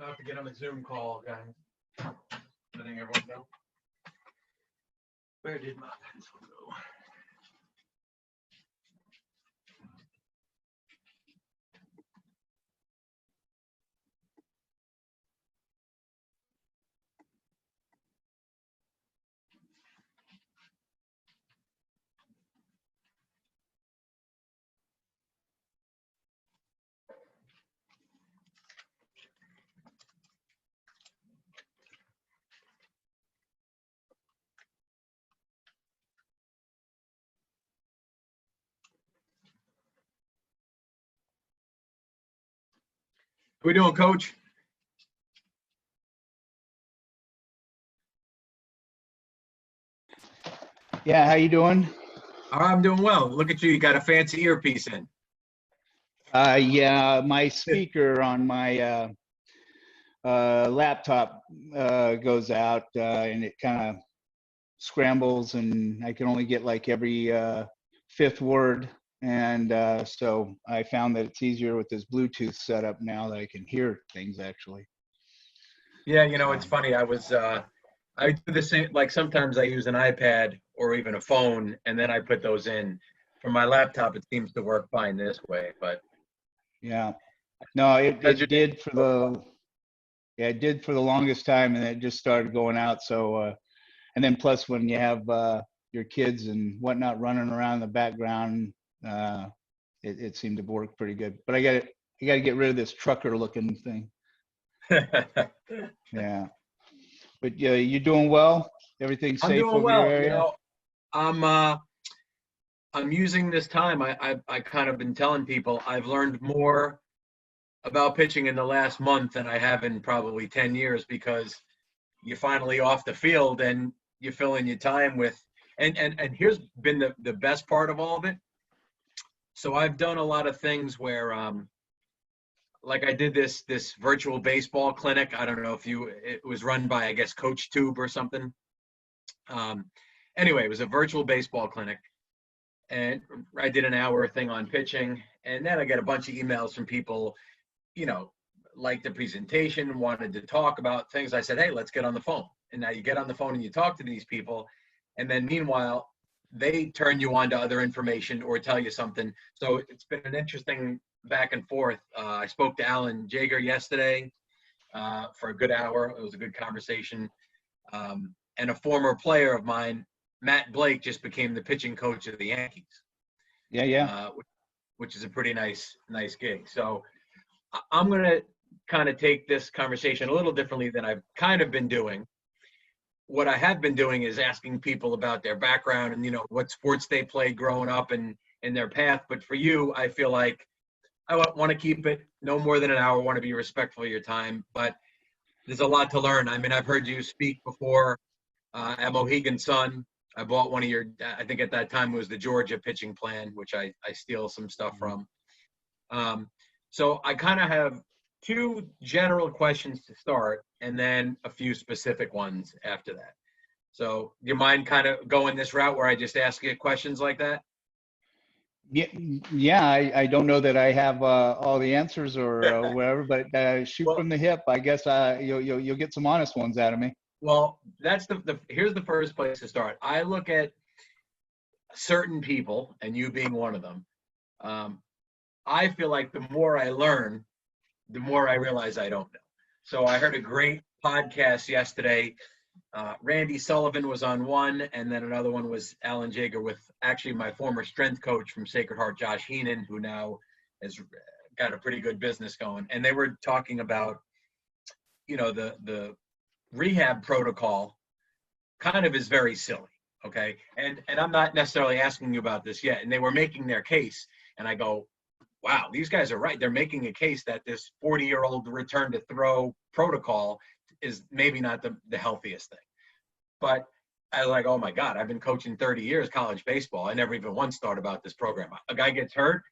About to get on a Zoom call, guys. Letting everyone know. Where did my pencil go? How we doing, Coach? Yeah, how you doing? I'm doing well. Look at you. You got a fancy earpiece in. Yeah, my speaker on my laptop goes out and it kind of scrambles, and I can only get like every fifth word. And so I found that it's easier with this Bluetooth setup now that I can hear things actually. Yeah, it's funny. I do the same. Like sometimes I use an iPad or even a phone, and then I put those in. For my laptop, it seems to work fine this way. But Yeah, no, it how's your day? did for it did for the longest time, and it just started going out. So and then plus when you have your kids and whatnot running around in the background, uh, it seemed to work pretty good. But I got to get rid of this trucker looking thing. Yeah, but yeah, you doing well? Everything's I'm safe doing over your well. area? I'm using this time. I kind of been telling people I've learned more about pitching in the last month than I have in probably 10 years, because you're finally off the field and you fill in your time with, and here's been the best part of all of it. So I've done a lot of things where, like I did this virtual baseball clinic. I don't know if it was run by, I guess, Coach Tube or something. Anyway, it was a virtual baseball clinic, and I did an hour thing on pitching, and then I get a bunch of emails from people, liked the presentation, wanted to talk about things. I said, hey, let's get on the phone. And now you get on the phone and you talk to these people, and then meanwhile, they turn you on to other information or tell you something. So it's been an interesting back and forth. I spoke to Alan Jaeger yesterday for a good hour. It was a good conversation. And a former player of mine, Matt Blake, just became the pitching coach of the Yankees. Yeah. Which is a pretty nice gig. So I'm going to kind of take this conversation a little differently than I've kind of been doing. What I have been doing is asking people about their background and, what sports they played growing up and their path. But for you, I feel like I want to keep it no more than an hour. I want to be respectful of your time, but there's a lot to learn. I mean, I've heard you speak before at Mohegan Sun. I bought one of your, I think at that time it was the Georgia pitching plan, which I steal some stuff from. So I kind of have two general questions to start and then a few specific ones after that. So do you mind kind of going this route where I just ask you questions like that? Yeah. I don't know that I have all the answers or whatever, but shoot Well, from the hip. I guess you'll get some honest ones out of me. Well, that's here's the first place to start. I look at certain people, and you being one of them. I feel like the more I learn, the more I realize I don't know. So I heard a great podcast yesterday. Randy Sullivan was on one, and then another one was Alan Jaeger with actually my former strength coach from Sacred Heart, Josh Heenan, who now has got a pretty good business going. And they were talking about, the rehab protocol kind of is very silly. Okay. And I'm not necessarily asking you about this yet. And they were making their case. And I go, wow, these guys are right. They're making a case that this 40-year-old return to throw protocol is maybe not the healthiest thing. But I was like, oh my God, I've been coaching 30 years college baseball. I never even once thought about this program. A guy gets hurt.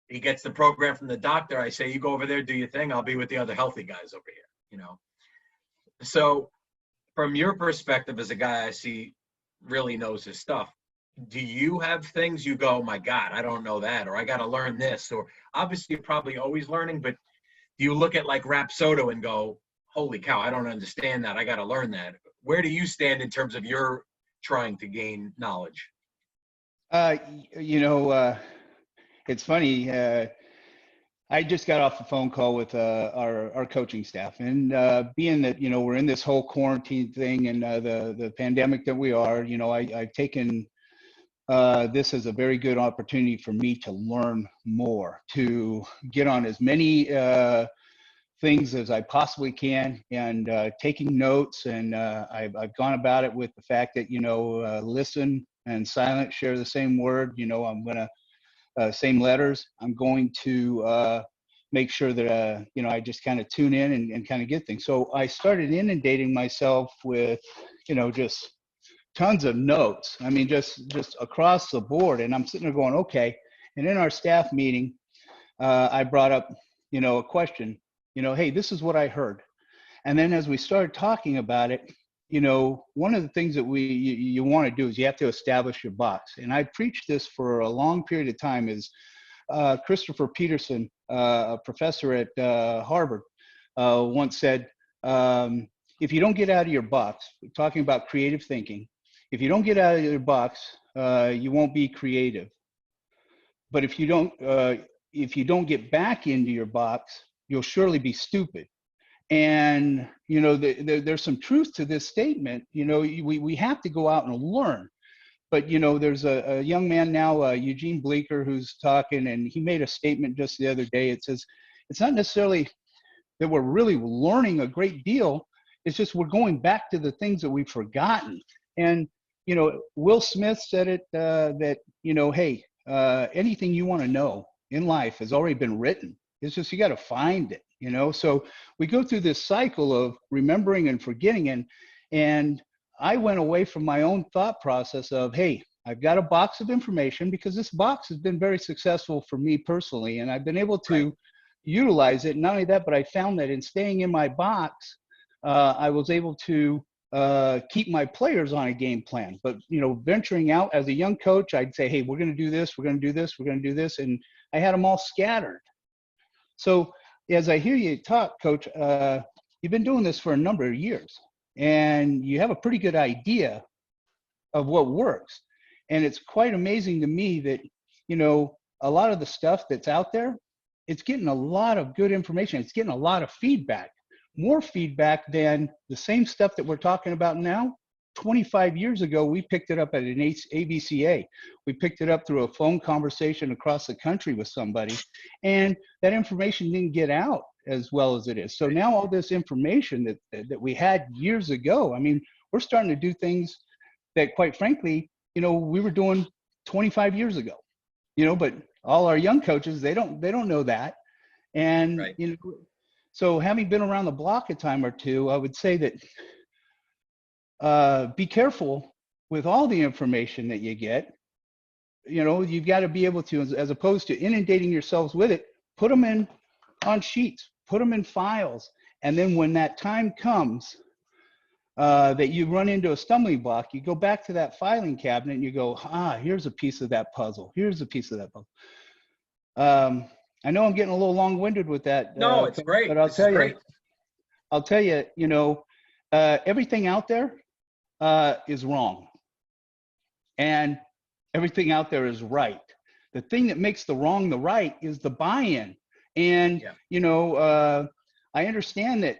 He gets the program from the doctor. I say, you go over there, do your thing. I'll be with the other healthy guys over here, So from your perspective as a guy I see really knows his stuff, do you have things you go, my God, I don't know that, or I got to learn this, or obviously you're probably always learning, but do you look at like Rapsodo and go, holy cow, I don't understand that. I got to learn that. Where do you stand in terms of your trying to gain knowledge? You know, it's funny. I just got off a phone call with our coaching staff, and being that we're in this whole quarantine thing and the pandemic that we are, I've taken this as a very good opportunity for me to learn more, to get on as many things as I possibly can, and taking notes. And I've gone about it with the fact that listen and silent share the same word. I'm gonna same letters. I'm going to make sure that I just kind of tune in and kind of get things. So I started inundating myself with just tons of notes. I mean, just across the board. And I'm sitting there going, okay. And in our staff meeting, I brought up a question. Hey, this is what I heard. And then as we started talking about it, one of the things that you want to do is you have to establish your box. And I preached this for a long period of time. Is Christopher Peterson, a professor at Harvard, once said, if you don't get out of your box, talking about creative thinking, if you don't get out of your box, you won't be creative. But if you don't get back into your box, you'll surely be stupid. And there's some truth to this statement. We have to go out and learn. But there's a young man now, Eugene Bleecker, who's talking, and he made a statement just the other day. It says it's not necessarily that we're really learning a great deal. It's just we're going back to the things that we've forgotten. And Will Smith said it that hey, anything you want to know in life has already been written. It's just you got to find it. So we go through this cycle of remembering and forgetting, and I went away from my own thought process of, hey, I've got a box of information, because this box has been very successful for me personally, and I've been able to utilize it. Not only that, but I found that in staying in my box, I was able to keep my players on a game plan. But venturing out as a young coach, I'd say, hey, we're going to do this, we're going to do this, we're going to do this, and I had them all scattered. So as I hear you talk, Coach, you've been doing this for a number of years, and you have a pretty good idea of what works. And it's quite amazing to me that, a lot of the stuff that's out there, it's getting a lot of good information. It's getting a lot of feedback, more feedback than the same stuff that we're talking about now. 25 years ago, we picked it up at an ABCA. We picked it up through a phone conversation across the country with somebody, and that information didn't get out as well as it is. So now all this information that we had years ago, I mean, we're starting to do things that, quite frankly, we were doing 25 years ago. But all our young coaches, they don't know that. And so having been around the block a time or two, I would say that be careful with all the information that you get. You've got to be able to, as opposed to inundating yourselves with it, put them in on sheets, put them in files. And then when that time comes that you run into a stumbling block, you go back to that filing cabinet and you go, here's a piece of that puzzle. Here's a piece of that puzzle. I know I'm getting a little long-winded with that. No, it's great. But I'll tell you, everything out there is wrong, and everything out there is right. The thing that makes the wrong the right is the buy-in. And I understand that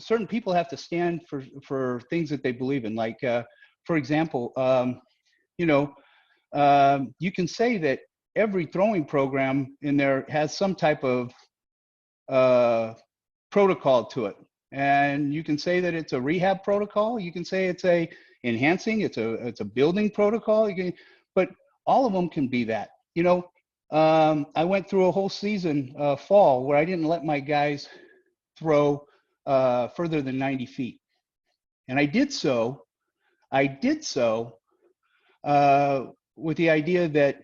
certain people have to stand for things that they believe in. Like for example, you can say that every throwing program in there has some type of protocol to it. And you can say that it's a rehab protocol. You can say it's a enhancing, it's a building protocol. But all of them can be that. I went through a whole season, fall, where I didn't let my guys throw further than 90 feet. And I did so with the idea that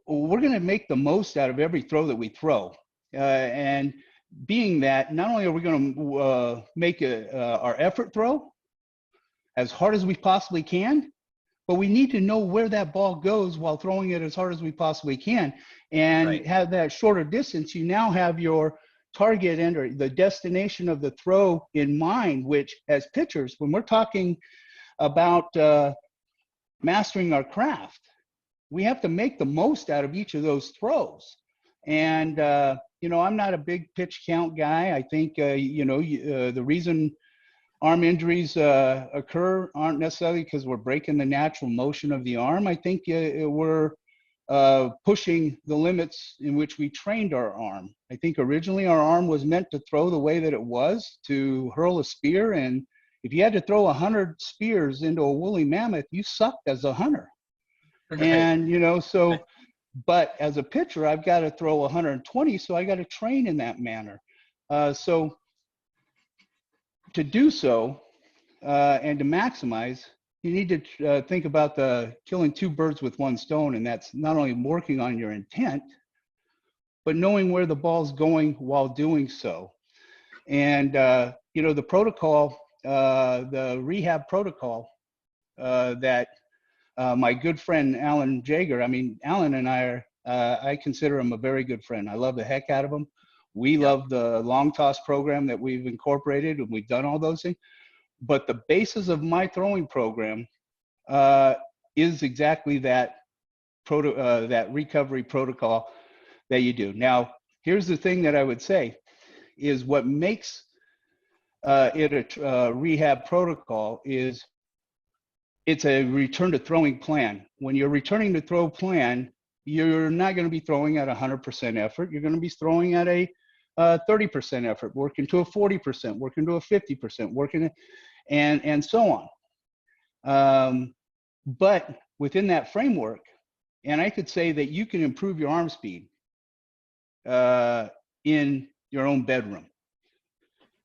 we're going to make the most out of every throw that we throw. And being that, not only are we going to make our effort throw as hard as we possibly can, but we need to know where that ball goes while throwing it as hard as we possibly can. And have that shorter distance, you now have your target end or the destination of the throw in mind, which as pitchers, when we're talking about mastering our craft, we have to make the most out of each of those throws. And, I'm not a big pitch count guy. I think, the reason arm injuries occur aren't necessarily because we're breaking the natural motion of the arm. I think we're pushing the limits in which we trained our arm. I think originally our arm was meant to throw the way that it was, to hurl a spear. And if you had to throw 100 spears into a woolly mammoth, you sucked as a hunter. Right. And, but as a pitcher, I've got to throw 120, so I got to train in that manner. So to do so and to maximize, you need to think about the killing two birds with one stone, and that's not only working on your intent, but knowing where the ball's going while doing so. And, the protocol, the rehab protocol that my good friend, Alan Jaeger, Alan and I are, I consider him a very good friend. I love the heck out of him. We love the long toss program that we've incorporated, and we've done all those things. But the basis of my throwing program is exactly that that recovery protocol that you do. Now, here's the thing that I would say is what makes it a rehab protocol is it's a return to throwing plan. When you're returning to throw plan, you're not going to be throwing at 100% effort. You're going to be throwing at a 30% effort, working to a 40%, working to a 50%, working, and so on. But within that framework, and I could say that you can improve your arm speed in your own bedroom.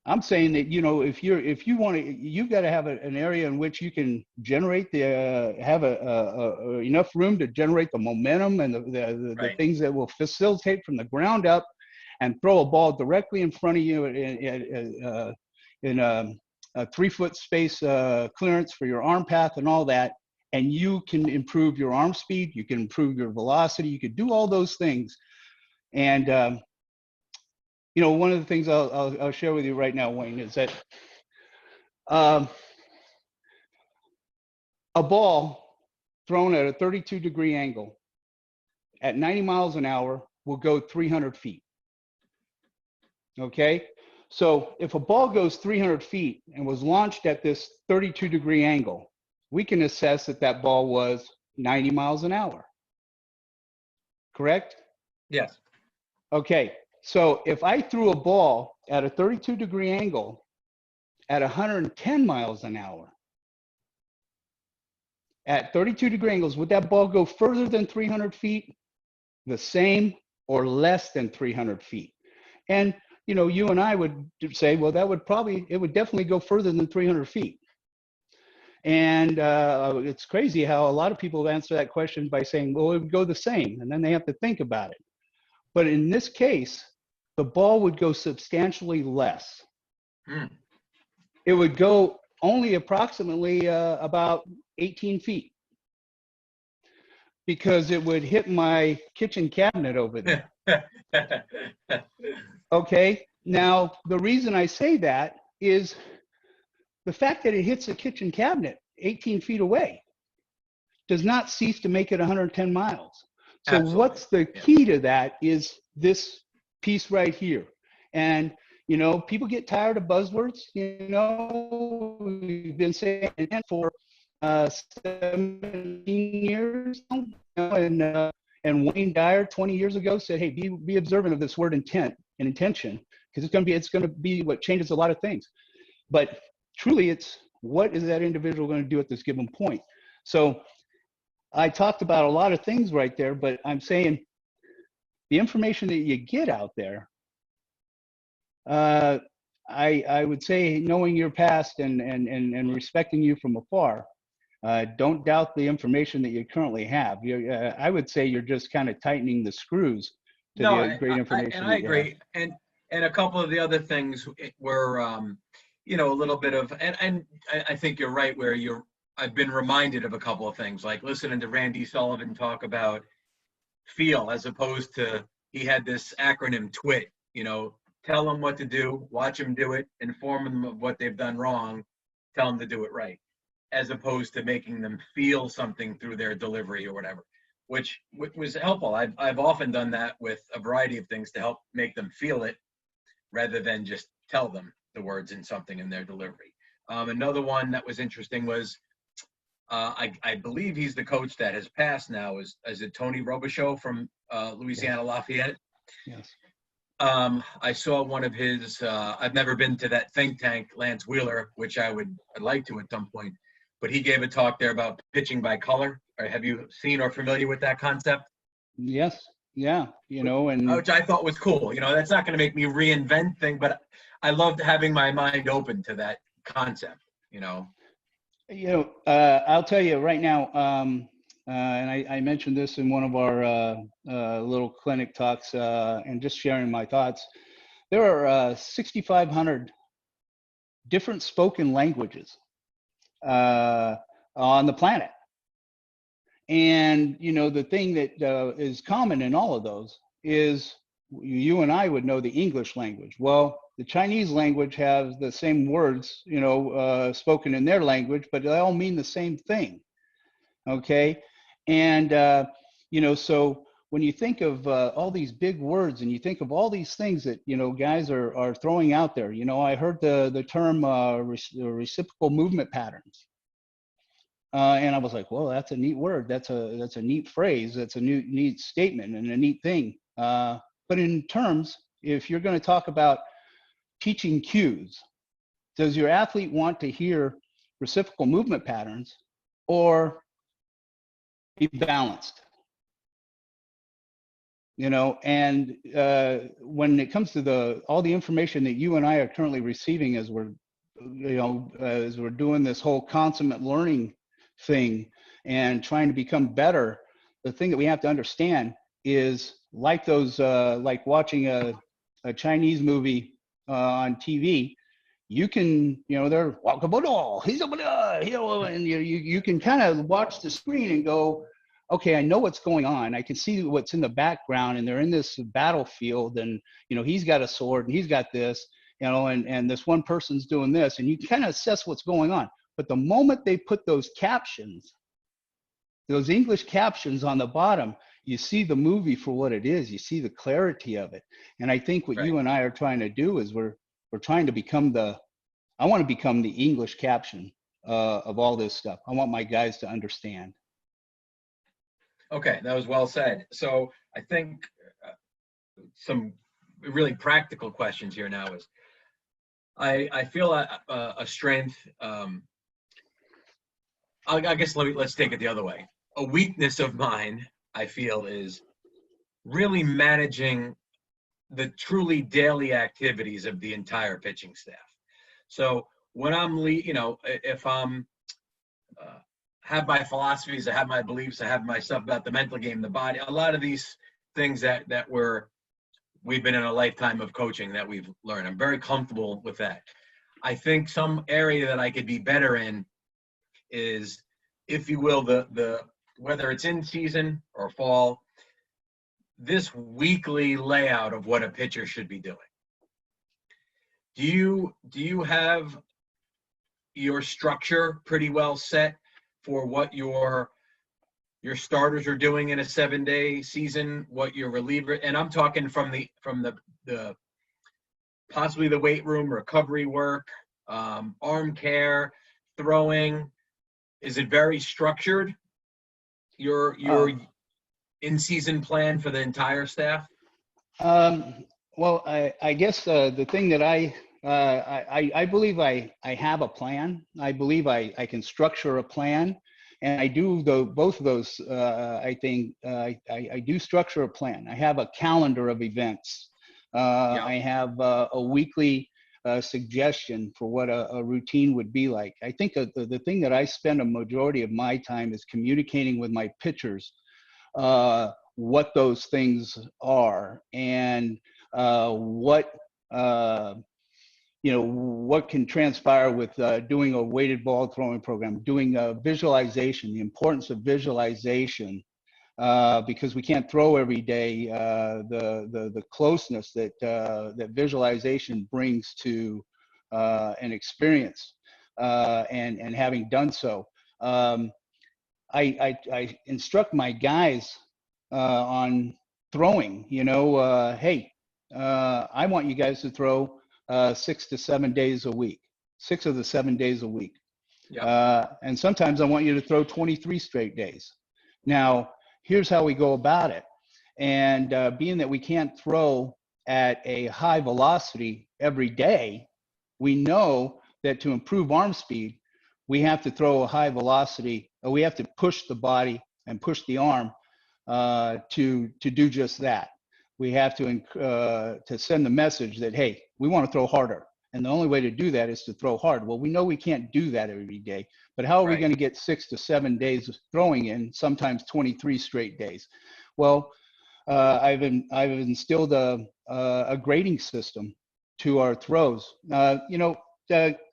I'm saying that, if you want to, you've got to have an area in which you can generate have enough room to generate the momentum and the things that will facilitate from the ground up and throw a ball directly in front of you in a 3-foot space clearance for your arm path and all that. And you can improve your arm speed, you can improve your velocity, you could do all those things. And, one of the things I'll share with you right now, Wayne, is that a ball thrown at a 32-degree angle at 90 miles an hour will go 300 feet. Okay? So if a ball goes 300 feet and was launched at this 32-degree angle, we can assess that that ball was 90 miles an hour. Correct? Yes. Okay. So if I threw a ball at a 32-degree angle at 110 miles an hour, at 32-degree angles, would that ball go further than 300 feet, the same, or less than 300 feet? And, you and I would say, well, it would definitely go further than 300 feet. And it's crazy how a lot of people answer that question by saying, well, it would go the same, and then they have to think about it. But in this case, the ball would go substantially less. It would go only approximately about 18 feet because it would hit my kitchen cabinet over there. Okay, now the reason I say that is the fact that it hits a kitchen cabinet 18 feet away does not cease to make it 110 miles. So absolutely. What's the key to that is this piece right here. And, people get tired of buzzwords. We've been saying it for 17 years, and Wayne Dyer 20 years ago said, hey, be observant of this word intent and intention, because it's going to be what changes a lot of things. But truly, it's what is that individual going to do at this given point? So I talked about a lot of things right there, but I'm saying the information that you get out there, I would say, knowing your past and respecting you from afar, don't doubt the information that you currently have. I would say you're just kind of tightening the screws to the great information. I agree. And a couple of the other things were, a little bit of, and I think you're right where I've been reminded of a couple of things, like listening to Randy Sullivan talk about feel, as opposed to, he had this acronym TWIT, tell them what to do, watch them do it, inform them of what they've done wrong, tell them to do it right, as opposed to making them feel something through their delivery or whatever, which was helpful. I've often done that with a variety of things to help make them feel it rather than just tell them the words in something in their delivery. Another one that was interesting was I believe he's the coach that has passed now. Is it Tony Robichaux from Louisiana Lafayette? Yes. I saw one of his. I've never been to that think tank, Lance Wheeler, which I'd like to at some point. But he gave a talk there about pitching by color. Have you seen or familiar with that concept? Yes. Yeah. And Which I thought was cool. That's not going to make me reinvent things, but I loved having my mind open to that concept. I'll tell you right now, and I mentioned this in one of our little clinic talks, and just sharing my thoughts. There are 6,500 different spoken languages on the planet. And, the thing that is common in all of those is you and I would know the English language. Well, the Chinese language has the same words, spoken in their language, but they all mean the same thing. Okay. And, so when you think of all these big words and you think of all these things that, guys are throwing out there, I heard the term reciprocal movement patterns. And I was like, well, that's a neat word. That's a neat phrase. That's a neat statement and a neat thing. But in terms, if you're going to talk about teaching cues, does your athlete want to hear reciprocal movement patterns or be balanced? And when it comes to all the information that you and I are currently receiving as we're doing this whole consummate learning thing and trying to become better, the thing that we have to understand is like watching a Chinese movie on TV. You can, they're and you can kind of watch the screen and go, okay, I know what's going on. I can see what's in the background, and they're in this battlefield, and he's got a sword and he's got this, and this one person's doing this, and you can kind of assess what's going on. But the moment they put those captions, those English captions on the bottom, you see the movie for what it is. You see the clarity of it. And I think what you and I are trying to do is we're trying to become I want to become the English caption of all this stuff. I want my guys to understand. Okay, that was well said. So I think some really practical questions here now is, I feel a strength. I guess let's take it the other way. A weakness of mine, I feel, is really managing the truly daily activities of the entire pitching staff. So when I'm, if I'm have my philosophies, I have my beliefs, I have my stuff about the mental game, the body, a lot of these things that we've been in a lifetime of coaching that we've learned. I'm very comfortable with that. I think some area that I could be better in is, if you will, the whether it's in season or fall, this weekly layout of what a pitcher should be doing. Do you have your structure pretty well set for what your starters are doing in a 7-day season, what your reliever, and I'm talking from the possibly the weight room, recovery work, arm care, throwing? Is it very structured, your in-season plan for the entire staff? Well, I guess the thing that I believe I have a plan. I believe I can structure a plan, and I do both of those. I think I do structure a plan. I have a calendar of events. I have a weekly suggestion for what a routine would be like. I think the thing that I spend a majority of my time is communicating with my pitchers what those things are, and what what can transpire with doing a weighted ball throwing program, doing a visualization, the importance of visualization because we can't throw every day. The closeness that that visualization brings to an experience, and having done so, I instruct my guys on throwing. Hey, I want you guys to throw 6 to 7 days a week, 6 of the 7 days a week. And sometimes I want you to throw 23 straight days. Now, here's how we go about it. And being that we can't throw at a high velocity every day, we know that to improve arm speed, we have to throw a high velocity, or we have to push the body and push the arm to do just that. We have to send the message that, hey, we want to throw harder. And the only way to do that is to throw hard. Well, we know we can't do that every day, but how are we going to get 6 to 7 days of throwing in, sometimes 23 straight days? Well, I've instilled a grading system to our throws. And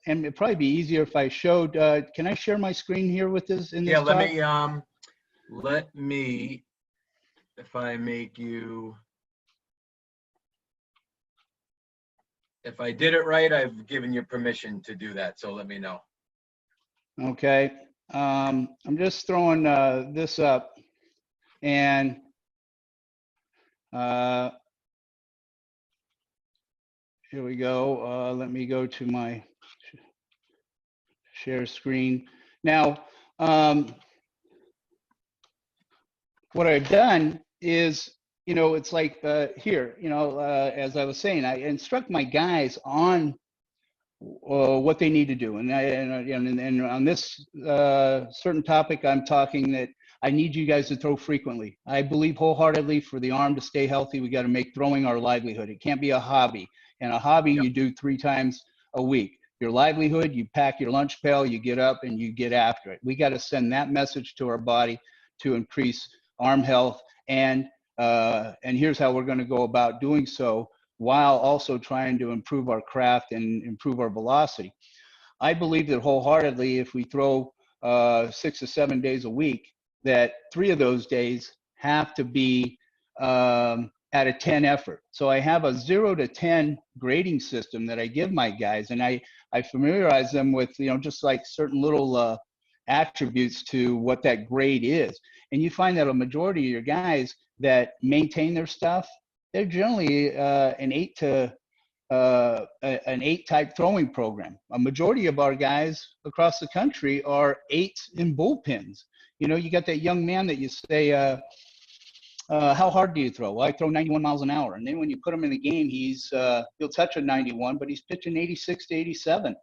it'd probably be easier if I showed. Can I share my screen here with this in this Yeah, talk? let me, if I make you, if I did it right, I've given you permission to do that. So let me know. Okay. I'm just throwing this up, and here we go. Let me go to my share screen. Now, what I've done is, it's like here, as I was saying, I instruct my guys on what they need to do. And on this certain topic, I'm talking that I need you guys to throw frequently. I believe wholeheartedly for the arm to stay healthy, we got to make throwing our livelihood. It can't be a hobby. And a hobby you do 3 times a week. Your livelihood, you pack your lunch pail, you get up and you get after it. We got to send that message to our body to increase arm health. And here's how we're going to go about doing so, while also trying to improve our craft and improve our velocity. I believe that wholeheartedly, if we throw 6 to 7 days a week, that 3 of those days have to be at a 10 effort. So I have a 0 to 10 grading system that I give my guys, and I familiarize them with, just like certain little attributes to what that grade is. And you find that a majority of your guys that maintain their stuff, they're generally an 8 type throwing program. A majority of our guys across the country are 8s in bullpens. You got that young man that you say, how hard do you throw? Well, I throw 91 miles an hour. And then when you put him in the game, he'll touch a 91, but he's pitching 86 to 87.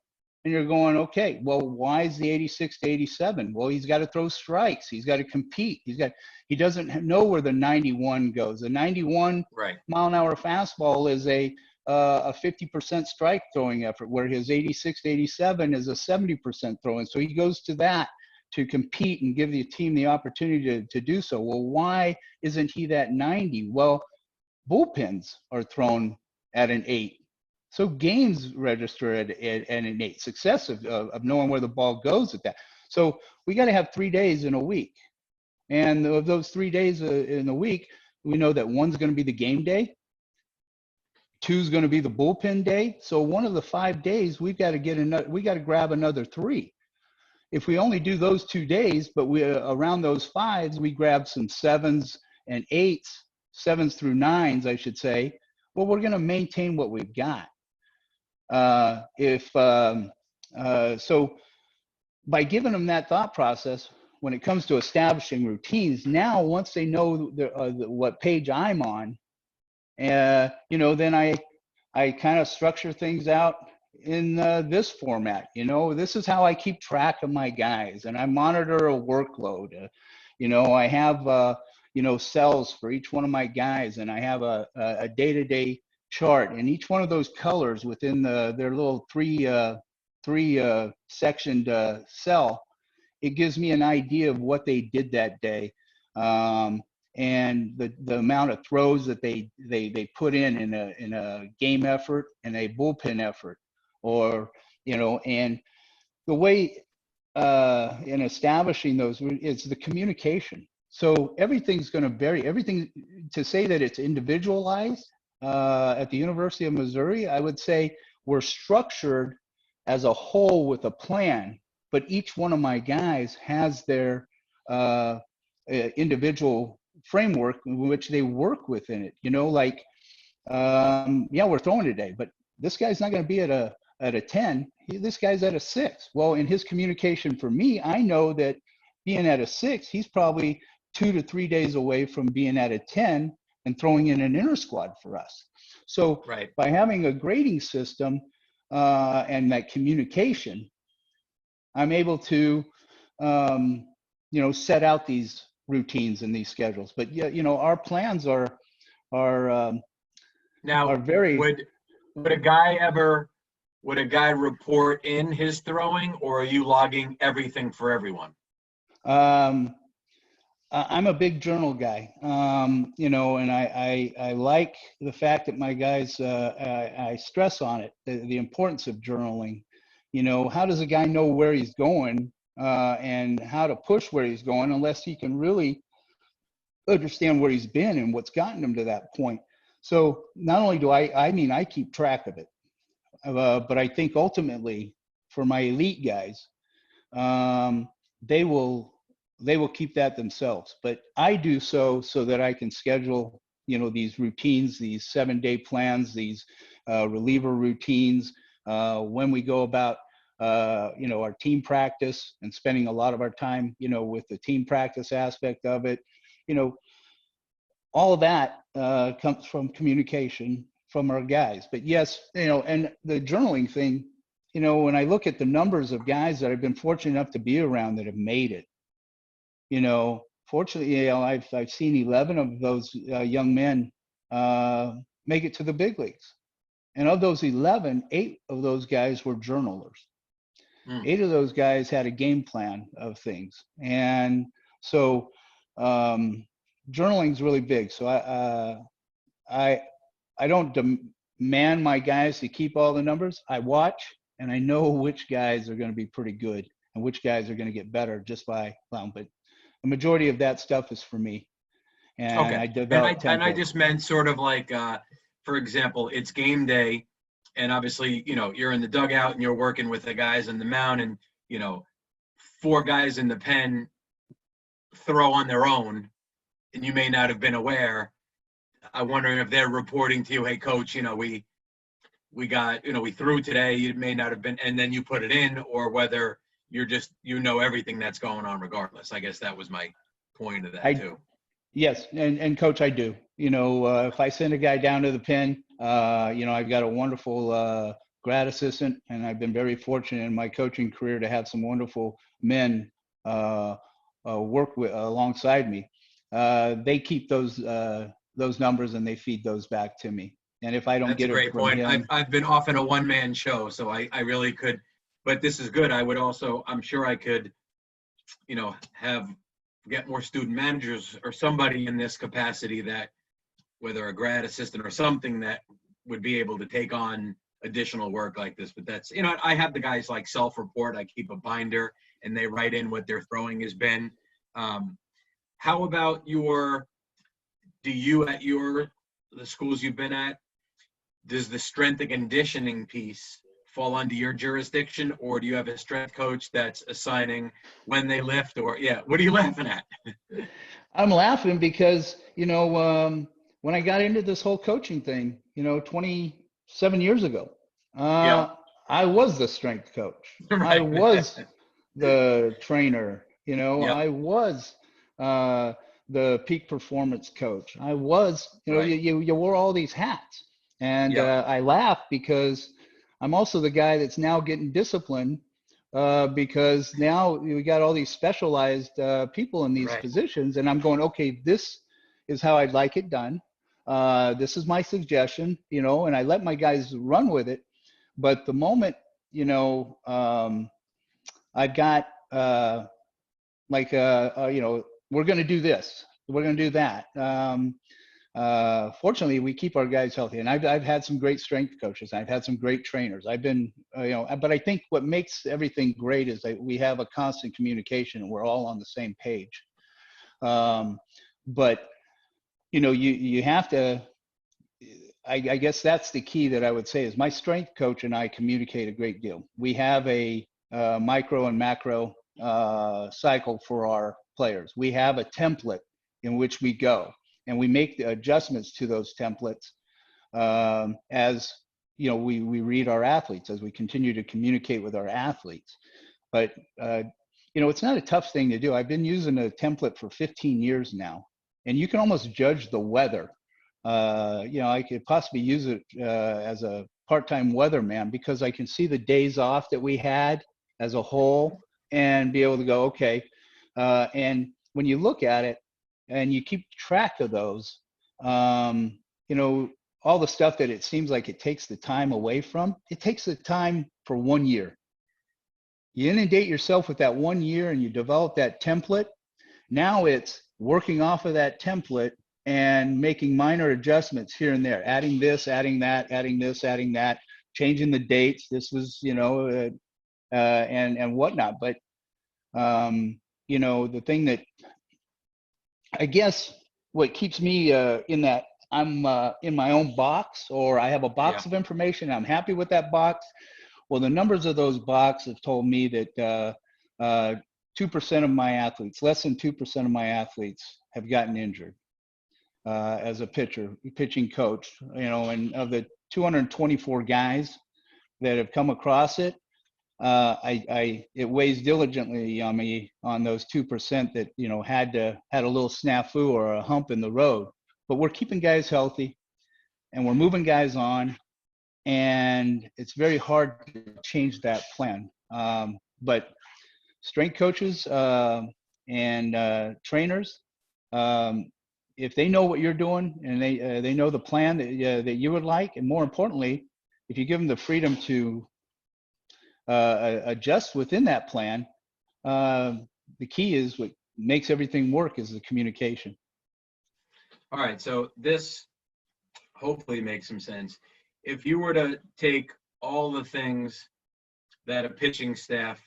And you're going, okay, well, why is the 86 to 87? Well, he's got to throw strikes. He's got to compete. He doesn't know where the 91 goes. The 91 mile an hour fastball is a 50% strike throwing effort, where his 86 to 87 is a 70% throwing. So he goes to that to compete and give the team the opportunity to do so. Well, why isn't he that 90? Well, bullpens are thrown at an 8. So games register at an 8. Success of knowing where the ball goes at that. So we got to have 3 days in a week. And of those 3 days in a week, we know that one's going to be the game day. 2's going to be the bullpen day. So one of the 5 days, we got to grab another 3. If we only do those 2 days, but we around those 5s, we grab some 7s and 8s, 7s through 9s, I should say. Well, we're going to maintain what we've got. So by giving them that thought process, when it comes to establishing routines, now once they know what page I'm on, then I kind of structure things out in this format. This is how I keep track of my guys, and I monitor a workload. I have cells for each one of my guys, and I have a day-to-day chart, and each one of those colors within their little three sectioned cell, it gives me an idea of what they did that day, and the amount of throws that they put in a game effort and a bullpen effort, or and the way in establishing those, it's the communication. So everything's going to vary. Everything to say that it's individualized at the University of Missouri, I would say we're structured as a whole with a plan, but each one of my guys has their individual framework in which they work within it. You know, like yeah, we're throwing today, but this guy's not going to be at a 10. This guy's at a 6. Well, in his communication for me, I know that being at a 6, he's probably 2 to 3 days away from being at a 10 and throwing in an inner squad for us. So Right. by having a grading system and that communication, I'm able to, you know, set out these routines and these schedules. But yeah, you know, our plans are Now, very. would a guy ever would a guy report in his throwing, or are you logging everything for everyone? Um, I'm a big journal guy, you know, and I like the fact that my guys, I stress on it, the importance of journaling. You know, how does a guy know where he's going and how to push where he's going unless he can really understand where he's been and what's gotten him to that point? So not only do I mean, I keep track of it, but I think ultimately for my elite guys, um, they will keep that themselves. But I do so that I can schedule, you know, these routines, these 7-day plans, these reliever routines. When we go about, you know, our team practice and spending a lot of our time, you know, with the team practice aspect of it, you know, all of that comes from communication from our guys. But yes, you know, and the journaling thing, you know, when I look at the numbers of guys that I've been fortunate enough to be around that have made it, you know, fortunately, you know, I've seen 11 of those young men make it to the big leagues. And of those 11, 8 of those guys were journalers. Mm. 8 of those guys had a game plan of things. And so journaling is really big. So I I don't demand my guys to keep all the numbers. I watch and I know which guys are going to be pretty good and which guys are going to get better just by, well, but the majority of that stuff is for me. And Okay. I And develop I templates. just meant sort of like, for example, it's game day, and obviously, you know, you're in the dugout and you're working with the guys in the mound, and you know, 4 guys in the pen throw on their own, and you may not have been aware. I'm wondering if they're reporting to you, hey, coach, you know, we got, you know, we threw today. You may not have been, and then you put it in, or whether you're just, you know, everything that's going on regardless. I guess that was my point of that I too. Yes, and coach, I do. You know, if I send a guy down to the pen, you know, I've got a wonderful grad assistant, and I've been very fortunate in my coaching career to have some wonderful men work with alongside me. They keep those numbers and they feed those back to me. And if I don't That's a get it great from point. him, I've been often a one-man show, so I really could, but this is good. I would also, I'm sure I could, you know, get more student managers or somebody in this capacity that, whether a grad assistant or something, that would be able to take on additional work like this. But that's, you know, I have the guys like self-report. I keep a binder and they write in what their throwing has been. How about do you at the schools you've been at, does the strength and conditioning piece fall under your jurisdiction, or do you have a strength coach that's assigning when they lift? Or yeah, what are you laughing at? I'm laughing because, you know, when I got into this whole coaching thing, you know, 27 years ago, Yep. I was the strength coach. I Right. was the trainer, you know, Yep. I was uh, the peak performance coach. I was, you know, Right. you wore all these hats. And Yep. I laugh because I'm also the guy that's now getting disciplined because now we got all these specialized people in these Right. positions, and I'm going, okay, this is how I'd like it done. This is my suggestion, you know, and I let my guys run with it. But the moment, you know, I've got you know, we're going to do this, we're going to do that. Fortunately, we keep our guys healthy, and I've had some great strength coaches. I've had some great trainers. I've been, you know, but I think what makes everything great is that we have a constant communication and we're all on the same page. But you have to. I guess that's the key that I would say is my strength coach and I communicate a great deal. We have a micro and macro cycle for our players. We have a template in which we go, and we make the adjustments to those templates as we read our athletes, as we continue to communicate with our athletes. But it's not a tough thing to do. I've been using a template for 15 years now, and you can almost judge the weather. I could possibly use it as a part-time weatherman because I can see the days off that we had as a whole and be able to go, okay. And when you look at it and you keep track of those, all the stuff that it seems like it takes the time away from, it takes the time for 1 year. You inundate yourself with that 1 year and you develop that template. Now it's working off of that template and making minor adjustments here and there, adding this, adding that, adding this, adding that, changing the dates. This was, and whatnot. But, the thing that I guess what keeps me in that I'm in my own box, or I have a box of information, I'm happy with that box. Well, the numbers of those boxes have told me that 2% of my athletes, less than 2% of my athletes have gotten injured. As a pitching coach, and of the 224 guys that have come across it, it weighs diligently on me on those 2% that had a little snafu or a hump in the road. But we're keeping guys healthy, and we're moving guys on, and it's very hard to change that plan. But strength coaches and trainers. If they know what you're doing and they know the plan that you would like, and more importantly, if you give them the freedom to adjust within that plan, the key is what makes everything work is the communication. All right, so this hopefully makes some sense. If you were to take all the things that a pitching staff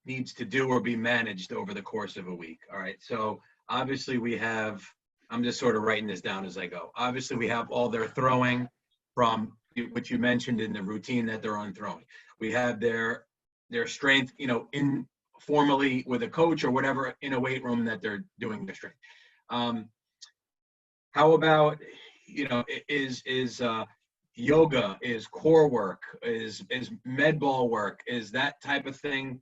needs to do or be managed over the course of a week, all right, so obviously we have, I'm just sort of writing this down as I go. Obviously we have all their throwing from what you mentioned in the routine that they're on throwing. We have their strength, informally with a coach or whatever in a weight room that they're doing their strength. How about, is yoga, is core work, is med ball work, is that type of thing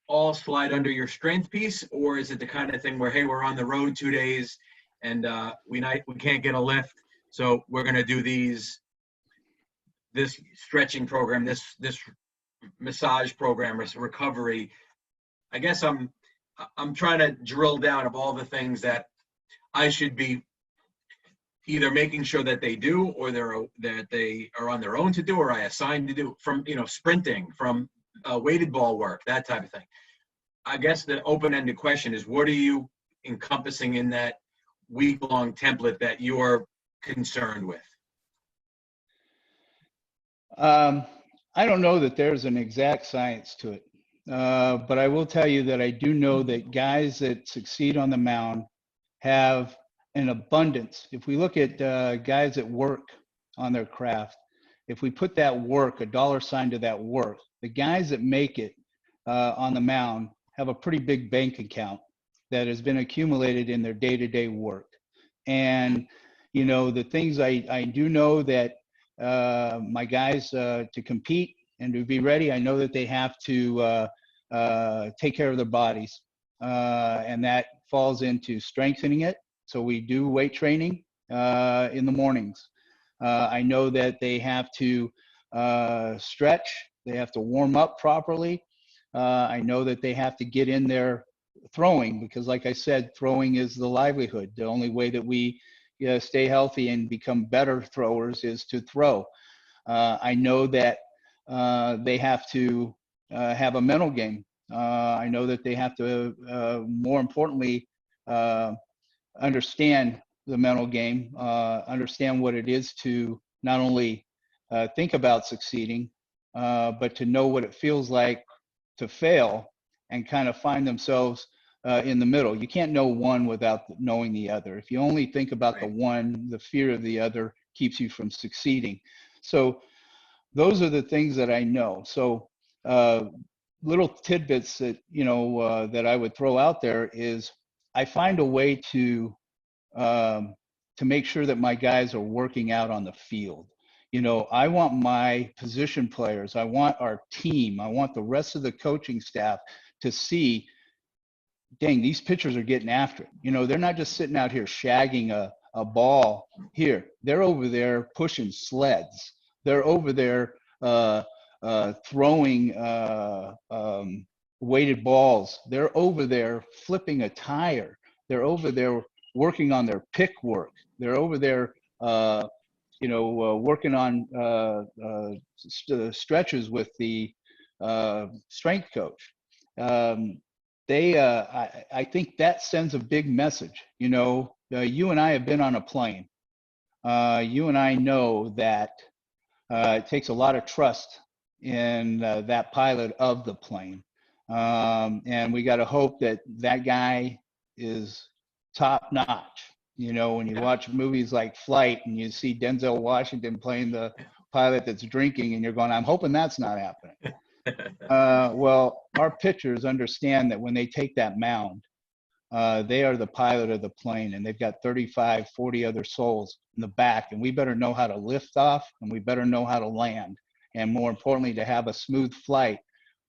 all slide under your strength piece, or is it the kind of thing where, hey, we're on the road 2 days and we can't get a lift, so we're going to do this stretching program, this massage program, recovery? I guess I'm trying to drill down of all the things that I should be either making sure that they do, or that they are on their own to do, or I assign to do, from sprinting, from weighted ball work, that type of thing. I guess the open-ended question is, what are you encompassing in that week-long template that you're concerned with? I don't know that there's an exact science to it, but I will tell you that I do know that guys that succeed on the mound have an abundance. If we look at guys that work on their craft, if we put that work, a dollar sign to that work, the guys that make it on the mound have a pretty big bank account that has been accumulated in their day-to-day work. And, the things I do know that my guys to compete and to be ready, I know that they have to take care of their bodies. And that falls into strengthening it. So we do weight training in the mornings. I know that they have to stretch, they have to warm up properly. I know that they have to get in there throwing, because like I said, throwing is the livelihood. The only way that we stay healthy and become better throwers is to throw. I know that they have to have a mental game. I know that they have to, more importantly, understand the mental game, understand what it is to not only think about succeeding, but to know what it feels like to fail and kind of find themselves in the middle. You can't know one without knowing the other. If you only think about the Right. one, the fear of the other keeps you from succeeding. So those are the things that I know. So uh, little tidbits that that I would throw out there is I find a way um, to make sure that my guys are working out on the field. I want my position players, I want our team, I want the rest of the coaching staff to see, dang, these pitchers are getting after it. They're not just sitting out here shagging a ball here. They're over there pushing sleds. They're over there throwing weighted balls. They're over there flipping a tire. They're over there working on their pick work. They're over there, working on stretches with the strength coach. Um, I think that sends a big message. You and I have been on a plane. You and I know that it takes a lot of trust in that pilot of the plane. And we got to hope that that guy is top notch. When you Yeah. watch movies like Flight and you see Denzel Washington playing the pilot that's drinking, and you're going, I'm hoping that's not happening. Well, our pitchers understand that when they take that mound, they are the pilot of the plane, and they've got 35, 40 other souls in the back, and we better know how to lift off, and we better know how to land, and more importantly, to have a smooth flight.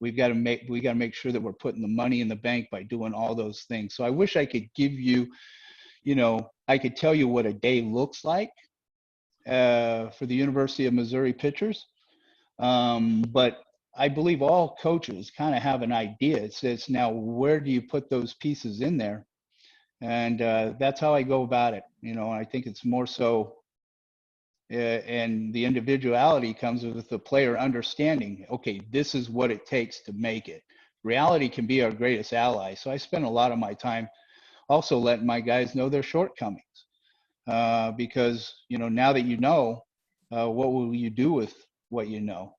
We got to make sure that we're putting the money in the bank by doing all those things. So I wish I could give you, I could tell you what a day looks like for the University of Missouri pitchers. But I believe all coaches kind of have an idea. It's now, where do you put those pieces in there? And that's how I go about it. I think it's more so, and the individuality comes with the player understanding, okay, this is what it takes to make it. Reality can be our greatest ally. So I spend a lot of my time also letting my guys know their shortcomings, because, now that what will you do with what you know?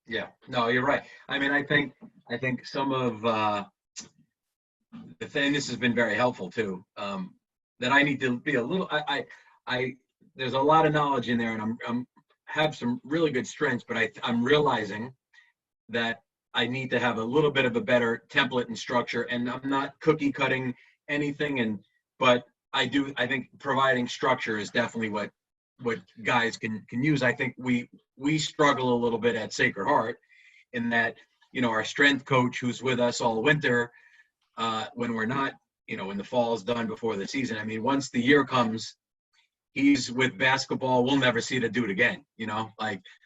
Yeah. No, you're right. I mean, I think some of the thing, this has been very helpful too. That I need to be a little. I there's a lot of knowledge in there, and I'm have some really good strengths, but I'm realizing that I need to have a little bit of a better template and structure, and I'm not cookie cutting anything, but I think providing structure is definitely what guys can use. I think we struggle a little bit at Sacred Heart in that, our strength coach who's with us all winter, when we're not, when the fall is done before the season. I mean, once the year comes, he's with basketball. We'll never see the dude again,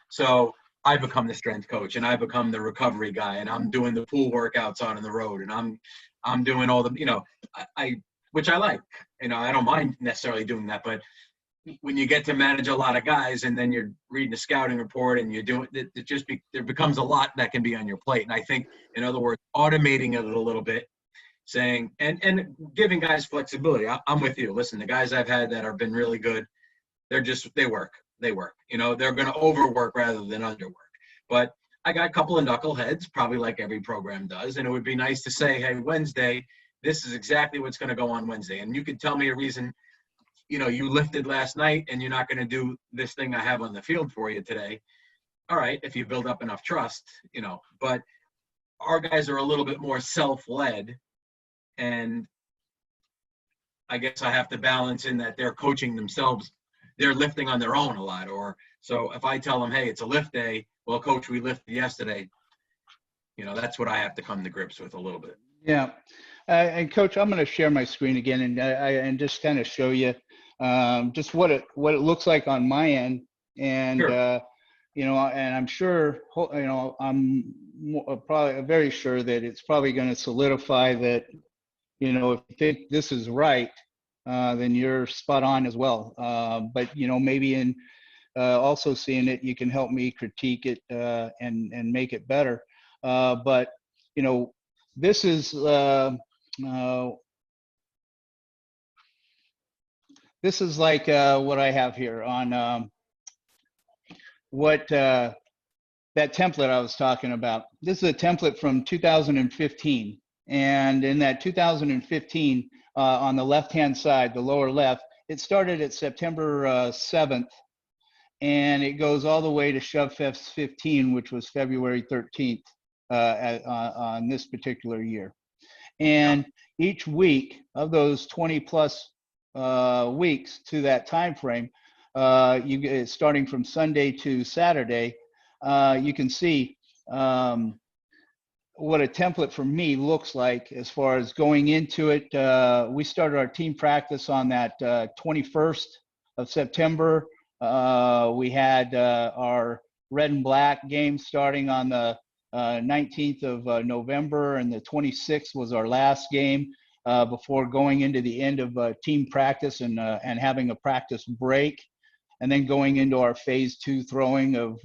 so I become the strength coach, and I become the recovery guy, and I'm doing the pool workouts on the road, and I'm doing all the, I which I like, I don't mind necessarily doing that, but when you get to manage a lot of guys, and then you're reading a scouting report, and you're doing it, there becomes a lot that can be on your plate. And I think, in other words, automating it a little bit, saying, and giving guys flexibility. I'm with you. Listen, the guys I've had that have been really good, they work. They're going to overwork rather than underwork. But I got a couple of knuckleheads, probably like every program does, and it would be nice to say, hey, Wednesday, this is exactly what's going to go on Wednesday, and you could tell me a reason. You lifted last night, and you're not going to do this thing I have on the field for you today. All right, if you build up enough trust, but our guys are a little bit more self-led, and I guess I have to balance in that they're coaching themselves. They're lifting on their own a lot. Or so if I tell them, hey, it's a lift day, well, coach, we lifted yesterday. That's what I have to come to grips with a little bit. Yeah. And coach, I'm going to share my screen again and just kind of show you just what it looks like on my end. And, Sure. And I'm sure, I'm probably very sure that it's probably going to solidify that, if you think this is right, then you're spot on as well. But, maybe in also seeing it, you can help me critique it and make it better. But, this is like what I have here on what that template I was talking about. This is a template from 2015. And in that 2015, on the left-hand side, the lower left, it started at September 7th, and it goes all the way to Shove Fest 15, which was February 13th on this particular year. And each week of those 20 plus weeks to that time frame, you get starting from Sunday to Saturday, you can see what a template for me looks like as far as going into it. We started our team practice on that 21st of September. We had our red and black game starting on the 19th of November, and the 26th was our last game before going into the end of team practice and having a practice break, and then going into our phase 2 throwing of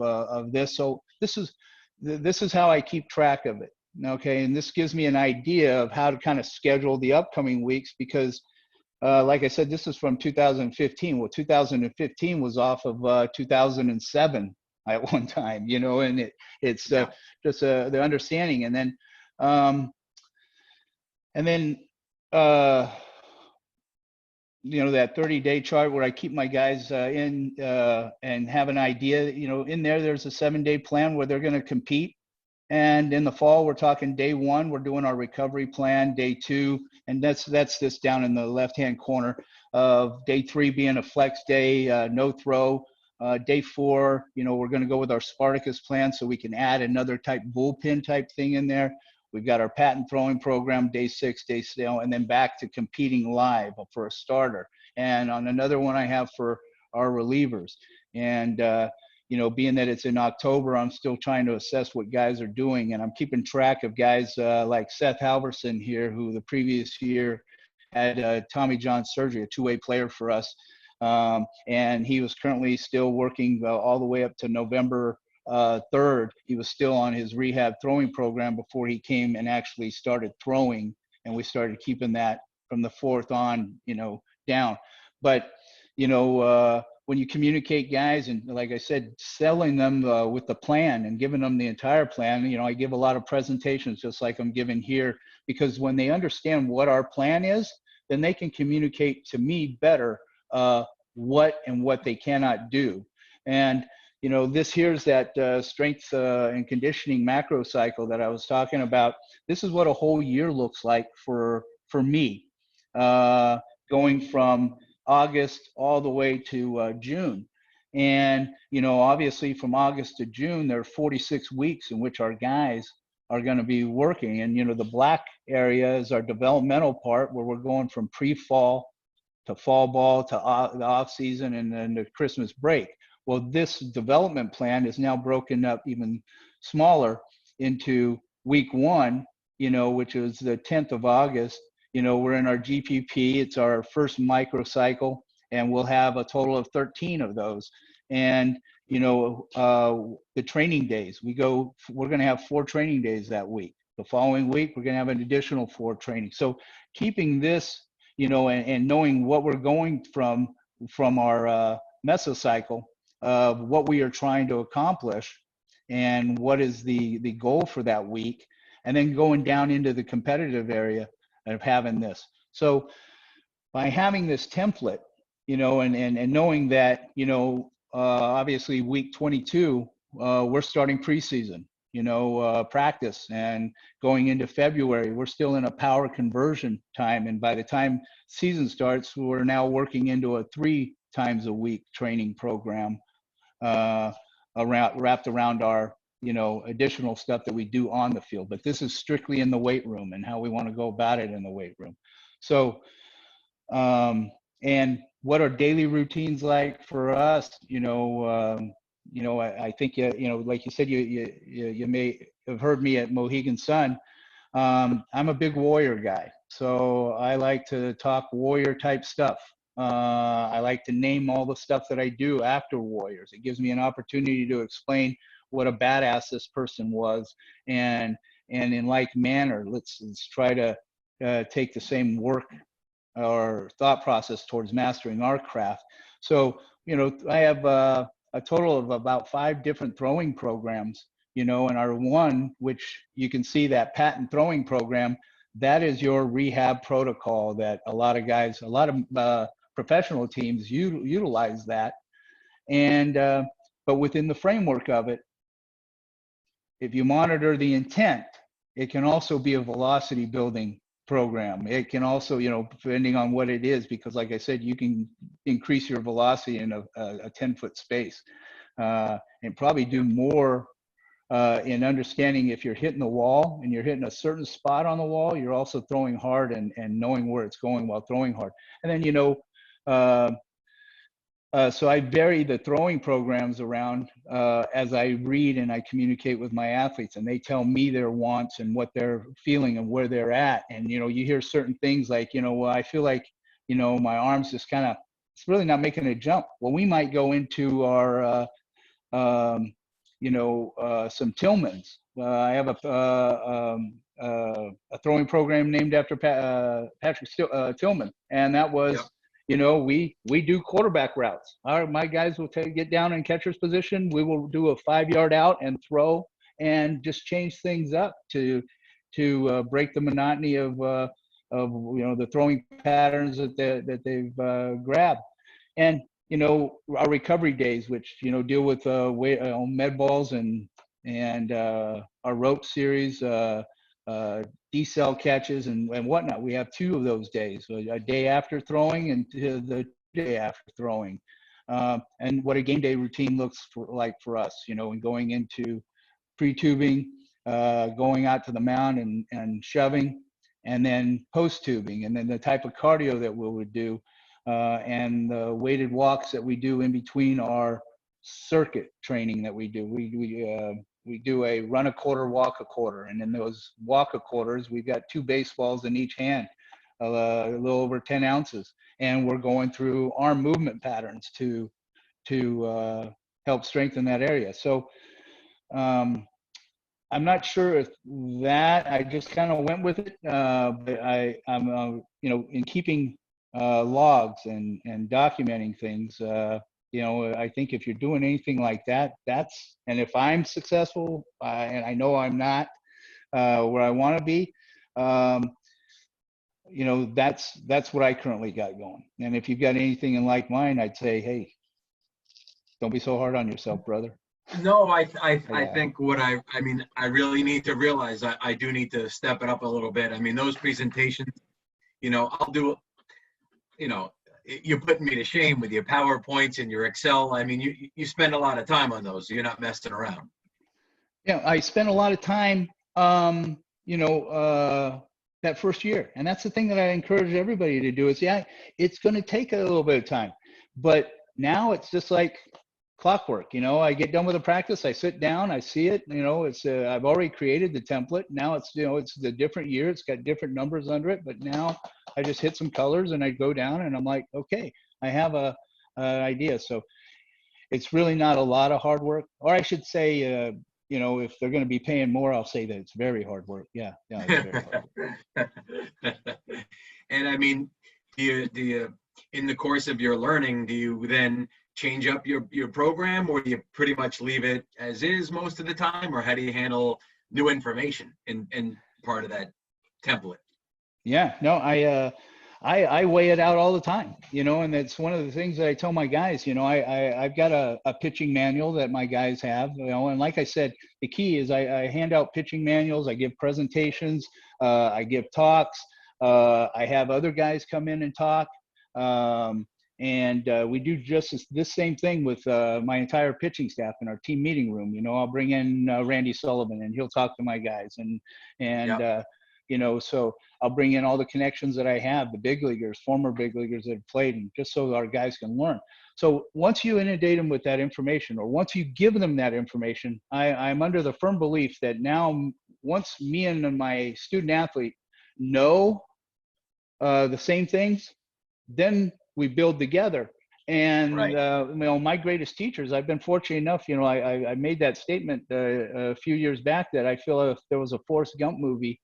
this. So this is how I keep track of it. Okay, and this gives me an idea of how to kind of schedule the upcoming weeks, because like I said, this is from 2015. Well, 2015 was off of 2007 at one time, you know, and it's just the understanding. And then you know, that 30-day chart where I keep my guys in and have an idea, you know, in there's a 7-day plan where they're going to compete. And in the fall, we're talking day 1, we're doing our recovery plan, day 2, and that's this down in the left-hand corner of day 3 being a flex day, no throw. Day 4, you know, we're going to go with our Spartacus plan, so we can add another type bullpen type thing in there. We've got our patent throwing program, day 6, day 7, and then back to competing live for a starter. And on another one I have for our relievers. And you know, being that it's in October, I'm still trying to assess what guys are doing, and I'm keeping track of guys like Seth Halverson here, who the previous year had Tommy John surgery, a 2-way player for us. And he was currently still working all the way up to November 3rd. He was still on his rehab throwing program before he came and actually started throwing, and we started keeping that from the 4th on, you know, down. But, you know, when you communicate guys, and like I said, selling them with the plan and giving them the entire plan, you know, I give a lot of presentations just like I'm giving here, because when they understand what our plan is, then they can communicate to me better what they cannot do. And, you know, this here's that strength and conditioning macro cycle that I was talking about. This is what a whole year looks like for me, going from August all the way to June. And, you know, obviously from August to June, there are 46 weeks in which our guys are going to be working. And, you know, the black area is our developmental part, where we're going from pre-fall to fall ball to the off season and then the Christmas break. Well, this development plan is now broken up even smaller into week 1, you know, which is the 10th of August. You know, we're in our GPP. It's our first microcycle, and we'll have a total of 13 of those. And, you know, the training days, we're going to have 4 training days that week. The following week, we're going to have an additional 4 training. So keeping this, you know, and knowing what we're going from our mesocycle of what we are trying to accomplish and what is the goal for that week, and then going down into the competitive area of having this. So by having this template, you know, and knowing that, you know, obviously week 22, we're starting preseason, you know, practice, and going into February, we're still in a power conversion time. And by the time season starts, we're now working into a 3 times a week training program wrapped around our, you know, additional stuff that we do on the field. But this is strictly in the weight room and how we want to go about it in the weight room. So, and what are daily routines like for us? You know, I think, you know, like you said, you may have heard me at Mohegan Sun. I'm a big warrior guy, so I like to talk warrior type stuff. I like to name all the stuff that I do after warriors. It gives me an opportunity to explain what a badass this person was, and in like manner, let's try to take the same work or thought process towards mastering our craft. So, you know, I have a total of about 5 different throwing programs and our one, which you can see that patent throwing program, that is your rehab protocol that a lot of guys, a lot of professional teams utilize that. And, but within the framework of it, if you monitor the intent, it can also be a velocity building program. It can also, depending on what it is, because like I said, you can increase your velocity in a 10-foot space, and probably do more in understanding if you're hitting the wall and you're hitting a certain spot on the wall, you're also throwing hard and knowing where it's going while throwing hard. And then, so I vary the throwing programs around as I read and I communicate with my athletes, and they tell me their wants and what they're feeling and where they're at. And, you hear certain things like, well, I feel like, my arms just kind of, it's really not making a jump. Well, we might go into our, some Tillmans. I have a throwing program named after Patrick Tillman, and that was, we do quarterback routes. My guys will get down in catcher's position. We will do a 5-yard out and throw, and just change things up to break the monotony of the throwing patterns that they've grabbed. And our recovery days, which deal with med balls and our rope series, D-cell catches and whatnot. We have 2 of those days, a day after throwing and the day after throwing, and what a game day routine looks like for us, and going into pre-tubing, going out to the mound and shoving, and then post-tubing, and then the type of cardio that we would do, and the weighted walks that we do in between our circuit training that we do. We do a run a quarter, walk a quarter, and in those walk a quarters, we've got 2 baseballs in each hand, a little over 10 ounces, and we're going through arm movement patterns to help strengthen that area. So I'm not sure if that, I just kind of went with it, but I'm in keeping logs and documenting things. I think if you're doing anything like that, and if I'm successful, and I know I'm not where I want to be, that's what I currently got going. And if you've got anything in like mine, I'd say, hey, don't be so hard on yourself, brother. No, I think I really need to realize I do need to step it up a little bit. I mean, those presentations, I'll do, you're putting me to shame with your PowerPoints and your Excel. I mean, you spend a lot of time on those, so you're not messing around. Yeah, I spent a lot of time, that first year. And that's the thing that I encourage everybody to do is, it's going to take a little bit of time. But now it's just like clockwork. I get done with a practice, I sit down, I see it, it's I've already created the template. Now it's it's the different year, it's got different numbers under it, but now I just hit some colors and I go down and I'm like, okay, I have a idea. So it's really not a lot of hard work, or I should say, if they're going to be paying more, I'll say that it's very hard work. Yeah, it's very hard work. And I mean, do you in the course of your learning, do you then change up your program, or do you pretty much leave it as is most of the time, or how do you handle new information in part of that template? Yeah, no, I weigh it out all the time, and it's one of the things that I tell my guys. I've got a pitching manual that my guys have, and like I said, the key is I hand out pitching manuals, I give presentations, I give talks, I have other guys come in and talk, and we do just this same thing with my entire pitching staff in our team meeting room. I'll bring in Randy Sullivan, and he'll talk to my guys, so I'll bring in all the connections that I have, the big leaguers, former big leaguers that have played, and just so our guys can learn. So once you inundate them with that information, or once you give them that information, I'm under the firm belief that now, once me and my student athlete know the same things, then we build together. And right. My greatest teachers, I've been fortunate enough, I made that statement a few years back that I feel if there was a Forrest Gump movie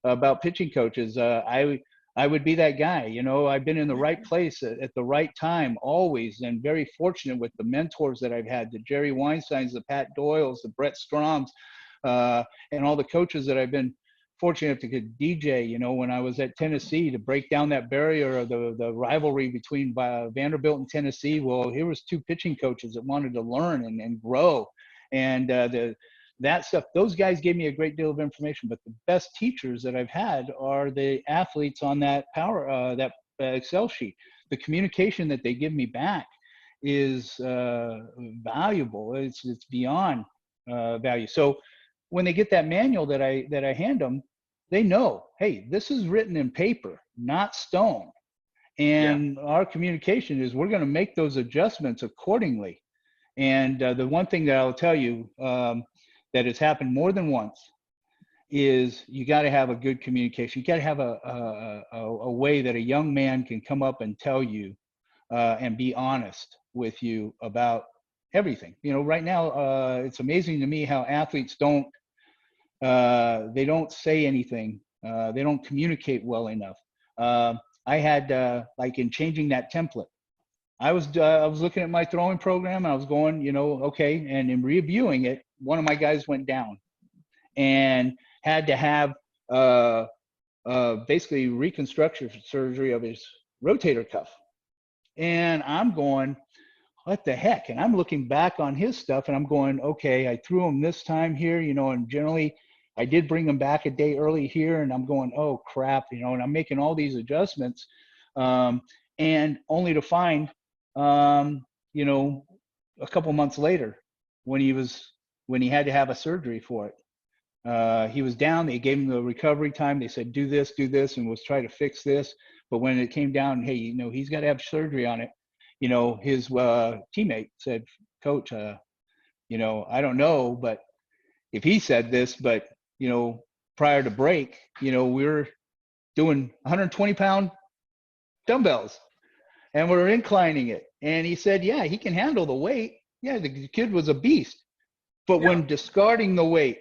about pitching coaches, I would be that guy. I've been in the right place at the right time always, and very fortunate with the mentors that I've had, the Jerry Weinsteins, the Pat Doyles, the Brett Stroms, and all the coaches that I've been fortunate to get DJ, you know, when I was at Tennessee to break down that barrier of the rivalry between Vanderbilt and Tennessee. Well, here was two pitching coaches that wanted to learn and grow. And that stuff, those guys gave me a great deal of information, but the best teachers that I've had are the athletes on that Excel sheet. The communication that they give me back is valuable. It's beyond value. So when they get that manual that I hand them, they know, hey, this is written in paper, not stone. And our communication is we're going to make those adjustments accordingly. And the one thing that I'll tell you that has happened more than once is you got to have a good communication. You got to have a way that a young man can come up and tell you and be honest with you about everything. You know, right now, it's amazing to me how athletes they don't say anything. They don't communicate well enough. I had like in changing that template, I was looking at my throwing program and I was going, you know, okay. And in reviewing it, one of my guys went down and had to have basically reconstruction surgery of his rotator cuff. And I'm going, what the heck? And I'm looking back on his stuff and I'm going, okay, I threw him this time here, you know, and generally I did bring him back a day early here, and I'm going, oh crap, you know, and I'm making all these adjustments, and only to find, you know, a couple months later, when he had to have a surgery for it, he was down. They gave him the recovery time. They said, do this, and was try to fix this. But when it came down, hey, you know, he's got to have surgery on it. You know, his teammate said, Coach, you know, I don't know, but if he said this, but you know, prior to break, you know, we were doing 120-pound dumbbells and we're inclining it. And he said, yeah, he can handle the weight. Yeah, the kid was a beast. But when discarding the weight,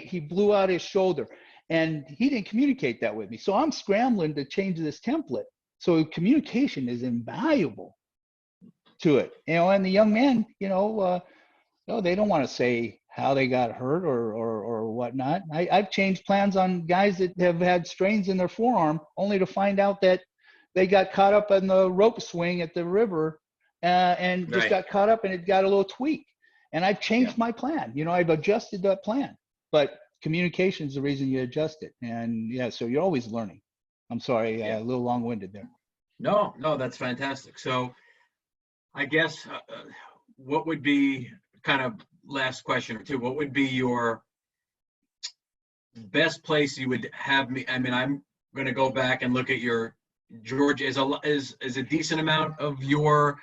he blew out his shoulder and he didn't communicate that with me. So I'm scrambling to change this template. So communication is invaluable to it. You know, and the young men, you know, no, they don't want to say how they got hurt or whatnot. I've changed plans on guys that have had strains in their forearm only to find out that they got caught up in the rope swing at the river and just got caught up and it got a little tweak. And I've changed my plan. You know, I've adjusted that plan. But communication is the reason you adjust it. And yeah, so you're always learning. I'm sorry, a little long-winded there. No, that's fantastic. So I guess what would be kind of last question or two, what would be your best place you would have me? I mean, I'm going to go back and look at your Georgia. Is a decent amount of your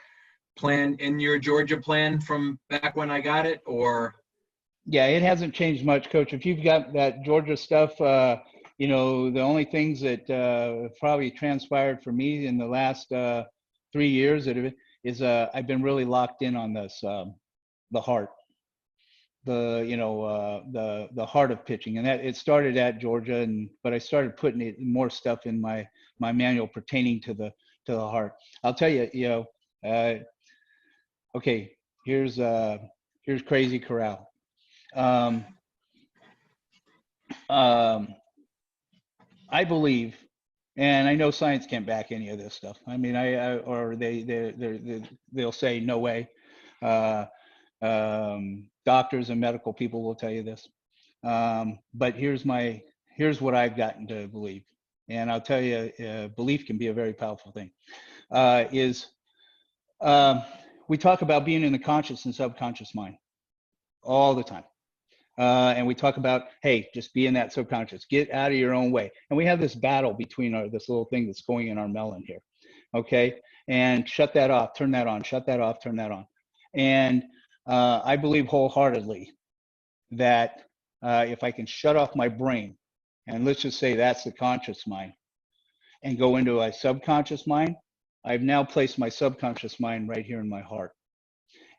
plan in your Georgia plan from back when I got it, or? Yeah, it hasn't changed much, Coach. If you've got that Georgia stuff, you know, the only things that probably transpired for me in the last 3 years is I've been really locked in on this, the heart. The heart of pitching, and that it started at Georgia, but I started putting more stuff in my manual pertaining to the heart. I'll tell you, you know, okay, here's crazy Corral. I believe, and I know science can't back any of this stuff. I mean, or they'll say no way. Doctors and medical people will tell you this, but here's what I've gotten to believe, and I'll tell you, belief can be a very powerful thing. We talk about being in the conscious and subconscious mind all the time, and we talk about, hey, just be in that subconscious, get out of your own way, and we have this battle between this little thing that's going in our melon here, okay, and shut that off, turn that on, shut that off, turn that on, and I believe wholeheartedly that if I can shut off my brain, and let's just say that's the conscious mind, and go into a subconscious mind, I've now placed my subconscious mind right here in my heart.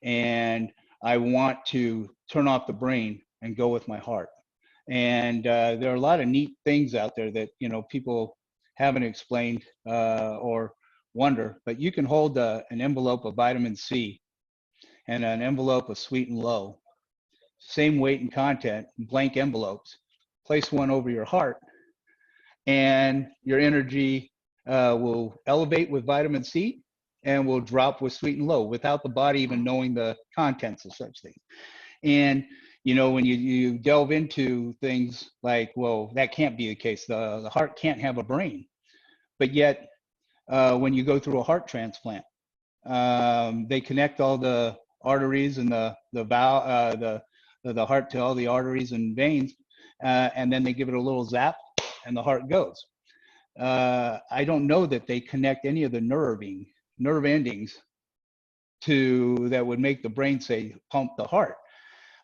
And I want to turn off the brain and go with my heart. And there are a lot of neat things out there that, you know, people haven't explained or wonder, but you can hold an envelope of vitamin C and an envelope of sweet and low same weight and content, blank envelopes, place one over your heart, and your energy will elevate with vitamin C and will drop with sweet and low without the body even knowing the contents of such things. And when you delve into things like, well, that can't be the case. The heart can't have a brain. But yet, when you go through a heart transplant, they connect all the arteries and the heart to all the arteries and veins, and then they give it a little zap, and the heart goes. I don't know that they connect any of the nerve endings to that would make the brain say pump the heart.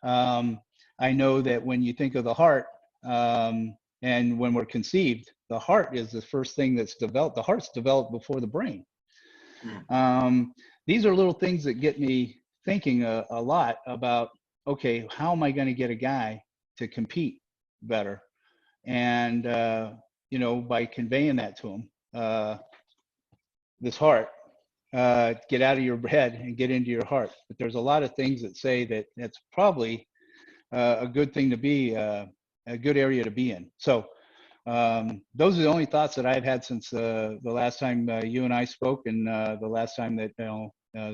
I know that when you think of the heart, and when we're conceived, the heart is the first thing that's developed. The heart's developed before the brain. These are little things that get me thinking a lot about, okay, how am I going to get a guy to compete better? And, by conveying that to him, this heart, get out of your head and get into your heart. But there's a lot of things that say that it's probably a good thing to be, a good area to be in. So those are the only thoughts that I've had since the last time you and I spoke, and the last time that,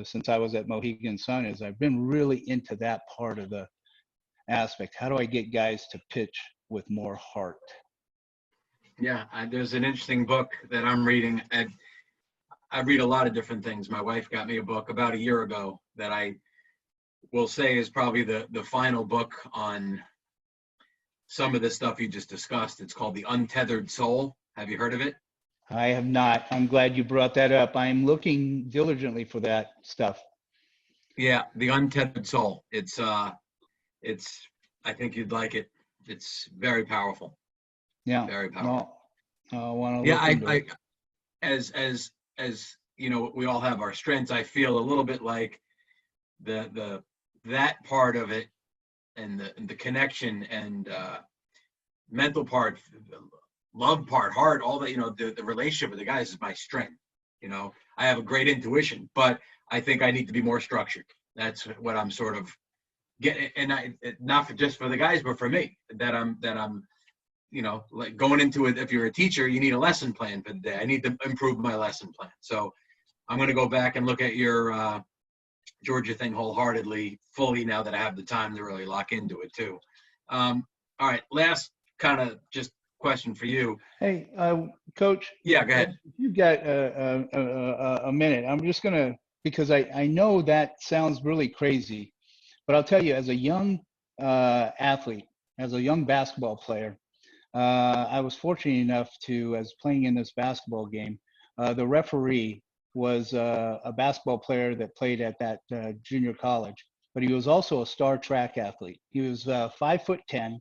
since I was at Mohegan Sun, is I've been really into that part of the aspect. How do I get guys to pitch with more heart? Yeah, there's an interesting book that I'm reading. I read a lot of different things. My wife got me a book about a year ago that I will say is probably the final book on some of the stuff you just discussed. It's called The Untethered Soul. Have you heard of it? I have not. I'm glad you brought that up. I'm looking diligently for that stuff. Yeah, The Untethered Soul. It's I think you'd like it. It's very powerful. Yeah. Very powerful. Well, I want to Yeah, look into it. as we all have our strengths. I feel a little bit like that part of it, and the connection and mental part, love part, heart, all that, the relationship with the guys is my strength. I have a great intuition, but I think I need to be more structured. That's what I'm sort of getting, and not just for the guys, but for me, that I'm like going into it. If you're a teacher, you need a lesson plan for the day. I need to improve my lesson plan. So I'm going to go back and look at your Georgia thing wholeheartedly, fully, now that I have the time to really lock into it too. All right, last kind of just question for you. Hey, Coach. Yeah, go ahead. If you've got a minute, I'm just gonna, because I know that sounds really crazy, but I'll tell you, as a young athlete, as a young basketball player, I was fortunate enough to, as playing in this basketball game, the referee was a basketball player that played at that junior college, but he was also a star track athlete. He was 5'10",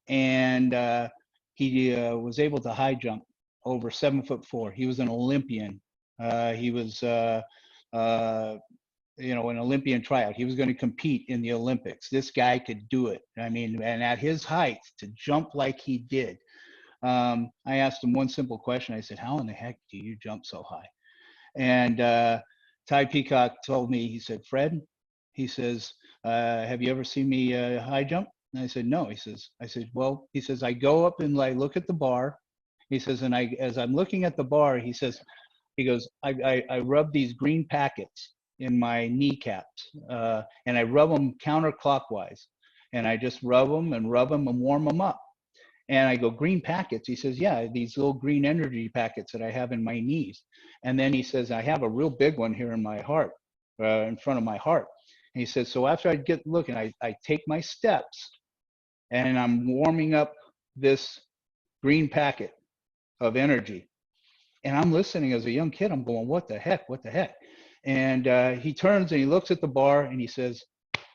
and he was able to high jump over 7'4". He was an Olympian. He was an Olympian tryout. He was going to compete in the Olympics. This guy could do it. I mean, and at his height, to jump like he did. I asked him one simple question. I said, how in the heck do you jump so high? And Ty Peacock told me, he said, Fred, he says, have you ever seen me high jump? And I said, no. I said, well, he says, I go up and I look at the bar. He says, and as I'm looking at the bar, he goes, I rub these green packets in my kneecaps, and I rub them counterclockwise, and I just rub them and warm them up. And I go, green packets? He says, yeah, these little green energy packets that I have in my knees. And then he says, I have a real big one here in my heart, in front of my heart. And he says, so after I get looking, I take my steps and I'm warming up this green packet of energy. And I'm listening as a young kid. I'm going, what the heck? What the heck? And he turns and he looks at the bar and he says,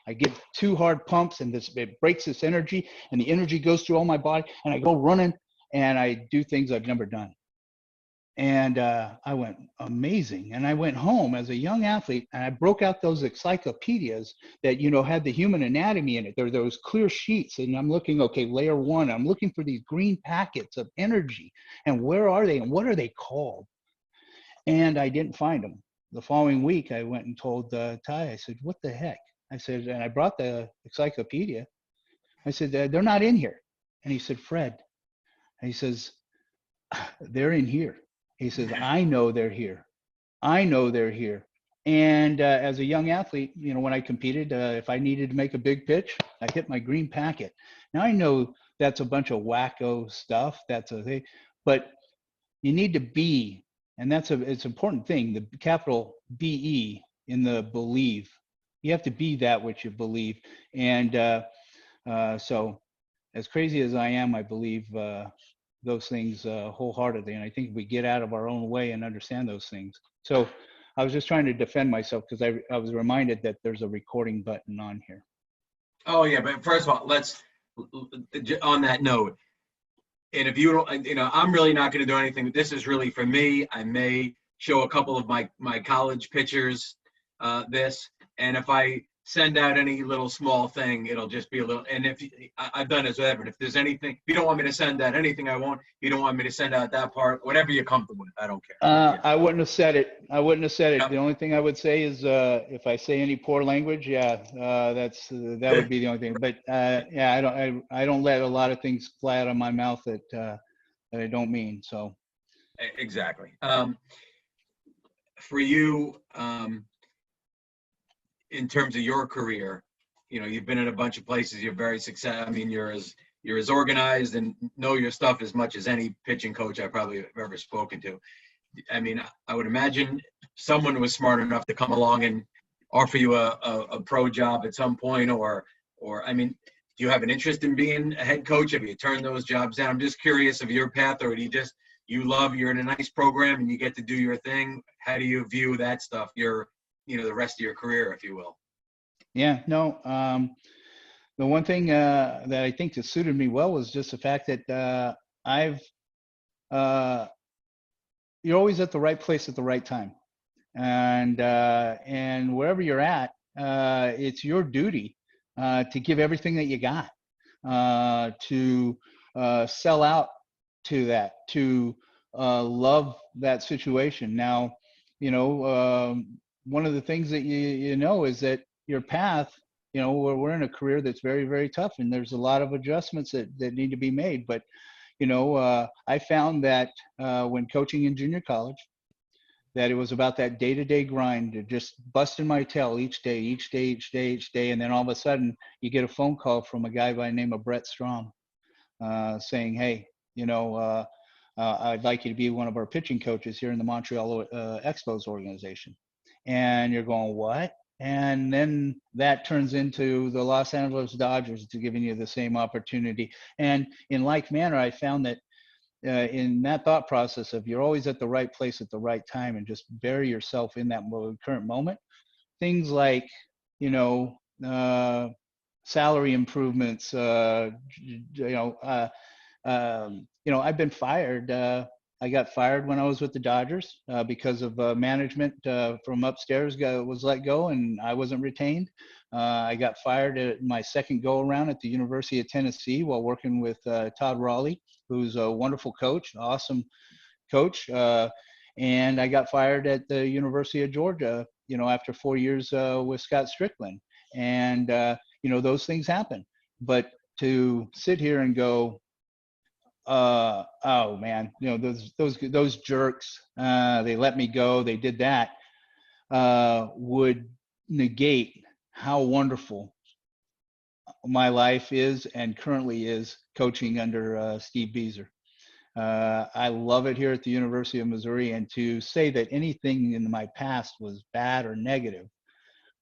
I give 2 hard pumps and it breaks this energy, and the energy goes through all my body, and I go running and I do things I've never done. And I went, amazing. And I went home as a young athlete and I broke out those encyclopedias that, had the human anatomy in it. There are those clear sheets, and I'm looking, okay, layer 1, I'm looking for these green packets of energy, and where are they and what are they called? And I didn't find them. The following week, I went and told Ty, I said, what the heck? I said, and I brought the encyclopedia. I said, they're not in here. And he said, Fred, and he says, they're in here. He says, I know they're here. I know they're here. And as a young athlete, when I competed, if I needed to make a big pitch, I hit my green packet. Now I know that's a bunch of wacko stuff. That's a thing, but you need to be, and it's an important thing, the capital BE in the believe. You have to be that which you believe. And so as crazy as I am, I believe those things wholeheartedly. And I think we get out of our own way and understand those things. So I was just trying to defend myself because I was reminded that there's a recording button on here. Oh yeah, but first of all, let's on that note. And if you don't, I'm really not going to do anything. This is really for me. I may show a couple of my college pictures, this, and if I send out any little small thing, it'll just be a little. And if I've done this, whatever. If there's anything, if you don't want me to send out anything, I won't. You don't want me to send out that part, whatever you're comfortable with. I don't care. Yeah. I wouldn't have said it. Yep. The only thing I would say is if I say any poor language, that would be the only thing. But yeah, I don't let a lot of things fly out of my mouth that I don't mean. So exactly. For you, in terms of your career, you've been in a bunch of places. You're very successful. I mean, you're as organized and know your stuff as much as any pitching coach I probably have ever spoken to. I mean, I would imagine someone was smart enough to come along and offer you a pro job at some point, or I mean, do you have an interest in being a head coach? Have you turned those jobs down? I'm just curious of your path, or do you're in a nice program and you get to do your thing? How do you view that stuff? The rest of your career, if you will. Yeah, no. The one thing that I think that suited me well was just the fact that you're always at the right place at the right time, and wherever you're at, it's your duty to give everything that you got, to sell out to that, to love that situation. Now, one of the things that you know is that your path, we're in a career that's very, very tough, and there's a lot of adjustments that need to be made. But I found that when coaching in junior college, that it was about that day-to-day grind, just busting my tail each day, and then all of a sudden you get a phone call from a guy by the name of Brett Strom saying, "Hey, I'd like you to be one of our pitching coaches here in the Montreal Expos organization." And you're going, what? And then that turns into the Los Angeles Dodgers to giving you the same opportunity. And in like manner, I found that in that thought process of you're always at the right place at the right time and just bury yourself in that current moment, things like, salary improvements, I've been fired. I got fired when I was with the Dodgers because of management from upstairs was let go and I wasn't retained. I got fired at my second go around at the University of Tennessee while working with Todd Raleigh, who's a wonderful coach, awesome coach. And I got fired at the University of Georgia, after 4 years with Scott Strickland. And, those things happen. But to sit here and go, oh man, those jerks, they let me go, they did that, would negate how wonderful my life is and currently is coaching under Steve Beazer. I love it here at the University of Missouri, and to say that anything in my past was bad or negative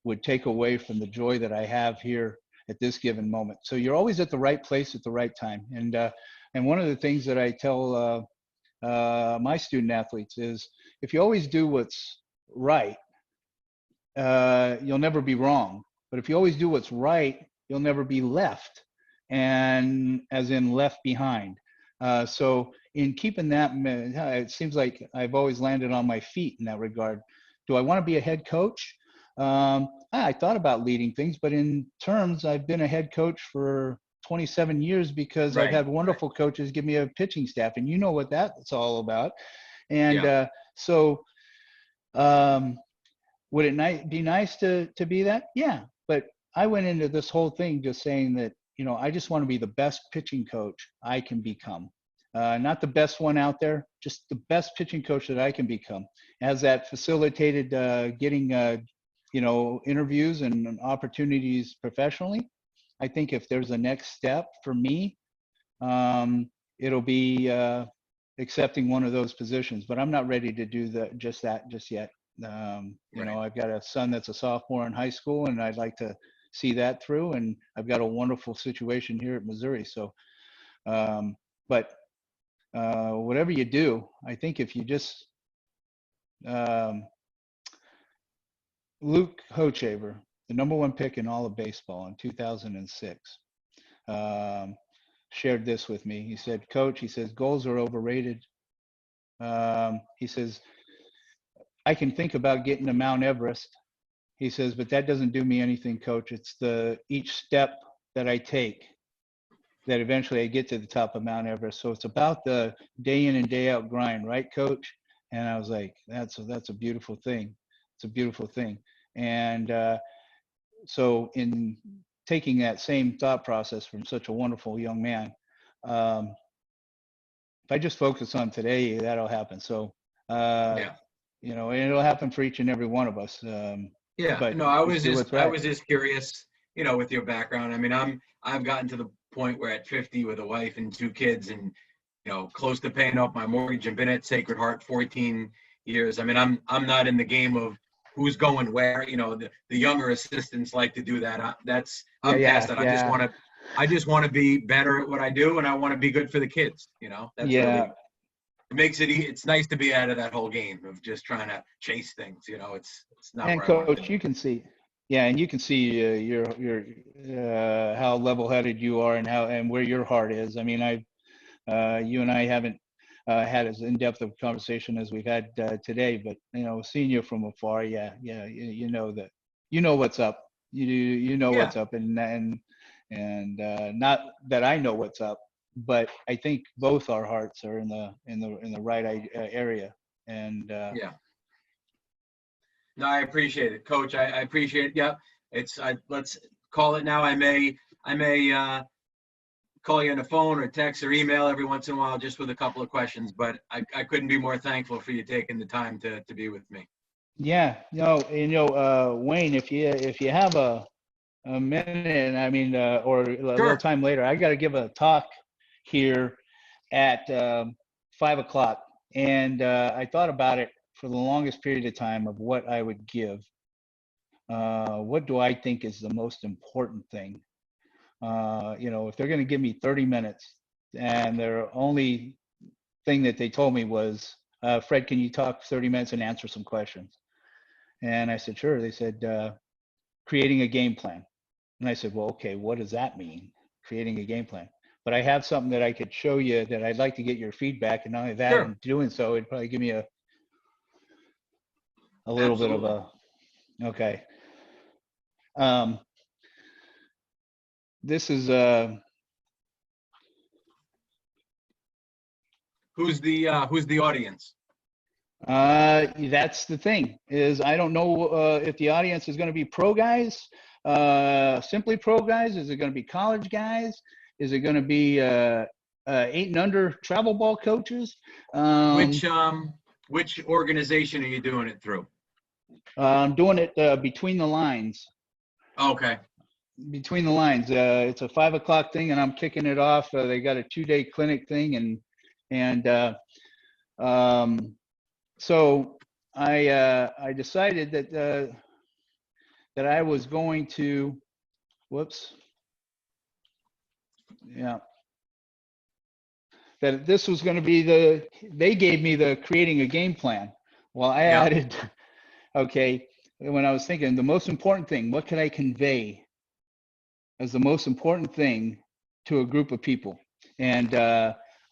would take away from the joy that I have here at this given moment. So you're always at the right place at the right time. And one of the things that I tell my student athletes is, if you always do what's right, you'll never be wrong. But if you always do what's right, you'll never be left, and as in left behind. So in keeping that, it seems like I've always landed on my feet in that regard. Do I want to be a head coach? I thought about leading things, but in terms, I've been a head coach for 27 years because I've had wonderful coaches give me a pitching staff, and you know what that's all about. And would it be nice to be that? Yeah, but I went into this whole thing just saying that, I just want to be the best pitching coach I can become. Not the best one out there, just the best pitching coach that I can become. Has that facilitated getting, interviews and opportunities professionally? I think if there's a next step for me, it'll be accepting one of those positions. But I'm not ready to do that just yet. Right. I've got a son that's a sophomore in high school, and I'd like to see that through. And I've got a wonderful situation here at Missouri. So, but whatever you do, I think if you just um, Luke Hochaver, the number one pick in all of baseball in 2006, um, shared this with me. He said, "Coach," he says, "goals are overrated." He says, "I can think about getting to Mount Everest." He says, "but that doesn't do me anything, Coach. It's each step that I take that eventually I get to the top of Mount Everest. So it's about the day in and day out grind, right, Coach?" And I was like, that's a beautiful thing. It's a beautiful thing. And so in taking that same thought process from such a wonderful young man, if I just focus on today, that'll happen. So, Yeah. and it'll happen for each and every one of us. Yeah. But No, I just was do just what's I right. was just curious, with your background. I mean, I've gotten to the point where at 50 with a wife and two kids and close to paying off my mortgage and been at Sacred Heart 14 years. I mean, I'm not in the game of who's going where. The younger assistants like to do that. Yeah, I'm past yeah, that. yeah, I just want to be better at what I do, and I want to be good for the kids. That's yeah. really it makes it. It's nice to be out of that whole game of just trying to chase things. It's not And where I want to Coach, be. you can see, yeah, and you can see your how level-headed you are and where your heart is. I mean, you and I haven't had as in-depth of a conversation as we've had today, but seeing you from afar, yeah, yeah, you know that what's up. You know Yeah, what's up, and not that I know what's up, but I think both our hearts are in the right area, and yeah. No, I appreciate it, Coach. I appreciate it. Yep. Let's call it now. I may call you on the phone or text or email every once in a while just with a couple of questions, but I couldn't be more thankful for you taking the time to be with me. yeah, Wayne, if you have a minute, I mean, or a little Sure. time later, I got to give a talk here at 5 o'clock, and I thought about it for the longest period of time of what I would give. What do I think is the most important thing? If they're going to give me 30 minutes, and their only thing that they told me was, "Fred, can you talk 30 minutes and answer some questions?" And I said, "Sure." They said, "Creating a game plan." And I said, "Well, okay, what does that mean? Creating a game plan?" But I have something that I could show you that I'd like to get your feedback. And not only that, Sure. in doing so, it'd probably give me a little bit of Absolutely. a, okay. Um, this is, Who's the audience? that's the thing is I don't know if the audience is going to be pro guys, simply pro guys. Is it going to be college guys? Is it going to be 8 and under travel ball coaches? Which Um, um which organization are you doing it through? I'm doing it between the lines. Okay. Between the lines. It's a 5 o'clock thing, and I'm kicking it off. They got a 2-day clinic thing, and um, so I decided that I was going to. Whoops. Yeah. That this was going to be They gave me the creating a game plan. Well, I Yeah. added. Okay. When I was thinking, the most important thing, what could I convey as the most important thing to a group of people, and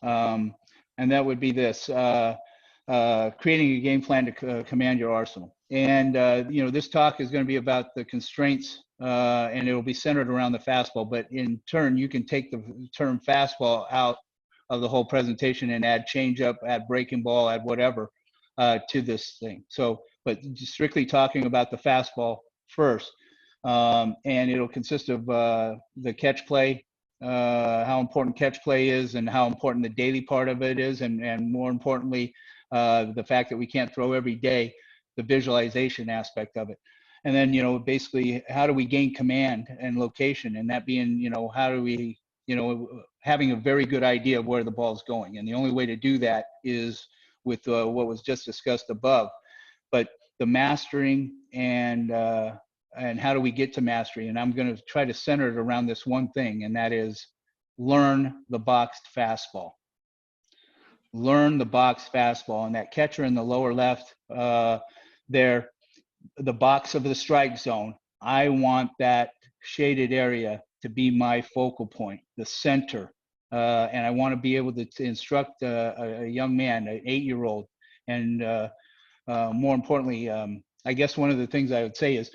um, and that would be this: creating a game plan to command your arsenal. And this talk is going to be about the constraints, and it'll be centered around the fastball. But in turn, you can take the term fastball out of the whole presentation and add changeup, add breaking ball, add whatever to this thing. So, but strictly talking about the fastball first. And it'll consist of the catch play, how important catch play is, and how important the daily part of it is, and more importantly, the fact that we can't throw every day, the visualization aspect of it. And then, basically, how do we gain command and location? And that being, how do we, having a very good idea of where the ball's going. And the only way to do that is with what was just discussed above. But the mastering and how do we get to mastery? And I'm going to try to center it around this one thing, and that is learn the boxed fastball. Learn the boxed fastball. And that catcher in the lower left there, the box of the strike zone, I want that shaded area to be my focal point, the center. And I want to be able to instruct a young man, an 8-year-old. And more importantly, I guess one of the things I would say is,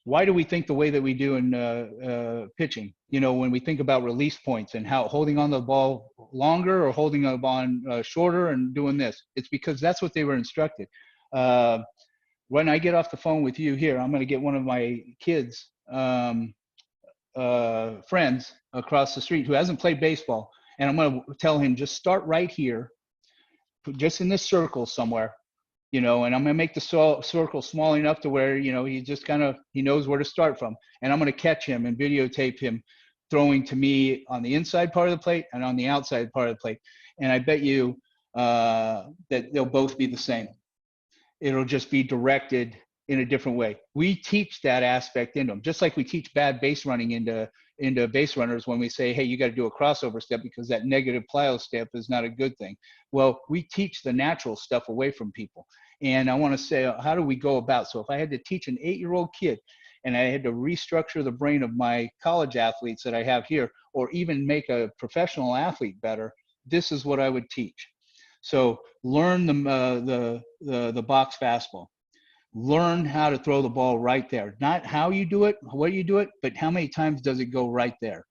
why do we think the way that we do in pitching? When we think about release points and how holding on the ball longer or holding it on shorter and doing this, it's because that's what they were instructed. When I get off the phone with you here, I'm going to get one of my kids' friends across the street who hasn't played baseball, and I'm going to tell him, just start right here, just in this circle somewhere, and I'm going to make the circle small enough to where, he just he knows where to start from. And I'm going to catch him and videotape him throwing to me on the inside part of the plate and on the outside part of the plate. And I bet you that they'll both be the same. It'll just be directed in a different way. We teach that aspect into them, just like we teach bad base running into base runners when we say, hey, you got to do a crossover step because that negative plyo step is not a good thing. Well, we teach the natural stuff away from people. And I want to say, how do we go about? So if I had to teach an 8-year-old kid and I had to restructure the brain of my college athletes that I have here, or even make a professional athlete better, this is what I would teach. So learn the box fastball. Learn how to throw the ball right there. Not how you do it, what you do it, but how many times does it go right there?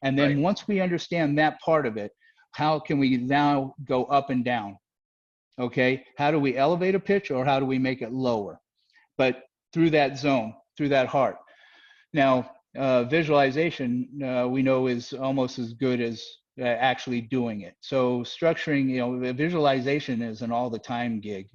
And then once we understand that part of it, how can we now go up and down? Okay, how do we elevate a pitch, or how do we make it lower? But through that zone, through that heart. Now, visualization, we know, is almost as good as actually doing it. So structuring, visualization is an all the time gig.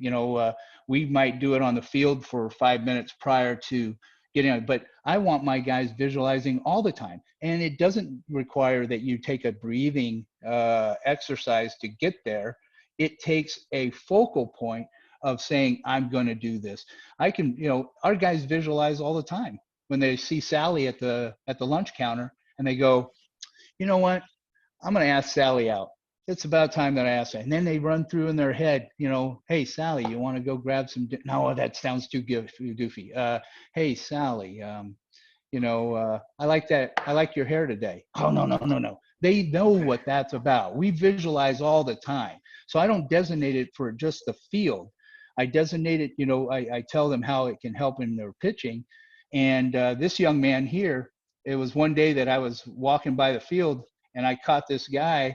We might do it on the field for 5 minutes prior to getting on, but I want my guys visualizing all the time. And it doesn't require that you take a breathing exercise to get there. It takes a focal point of saying, I'm going to do this. I can, our guys visualize all the time when they see Sally at the lunch counter and they go, you know what? I'm going to ask Sally out. It's about time that I ask her. And then they run through in their head, hey, Sally, you want to go grab some? No, that sounds too goofy. Hey, Sally, I like that. I like your hair today. Oh, no. They know what that's about. We visualize all the time. So I don't designate it for just the field. I designate it, I tell them how it can help in their pitching. And this young man here, it was one day that I was walking by the field and I caught this guy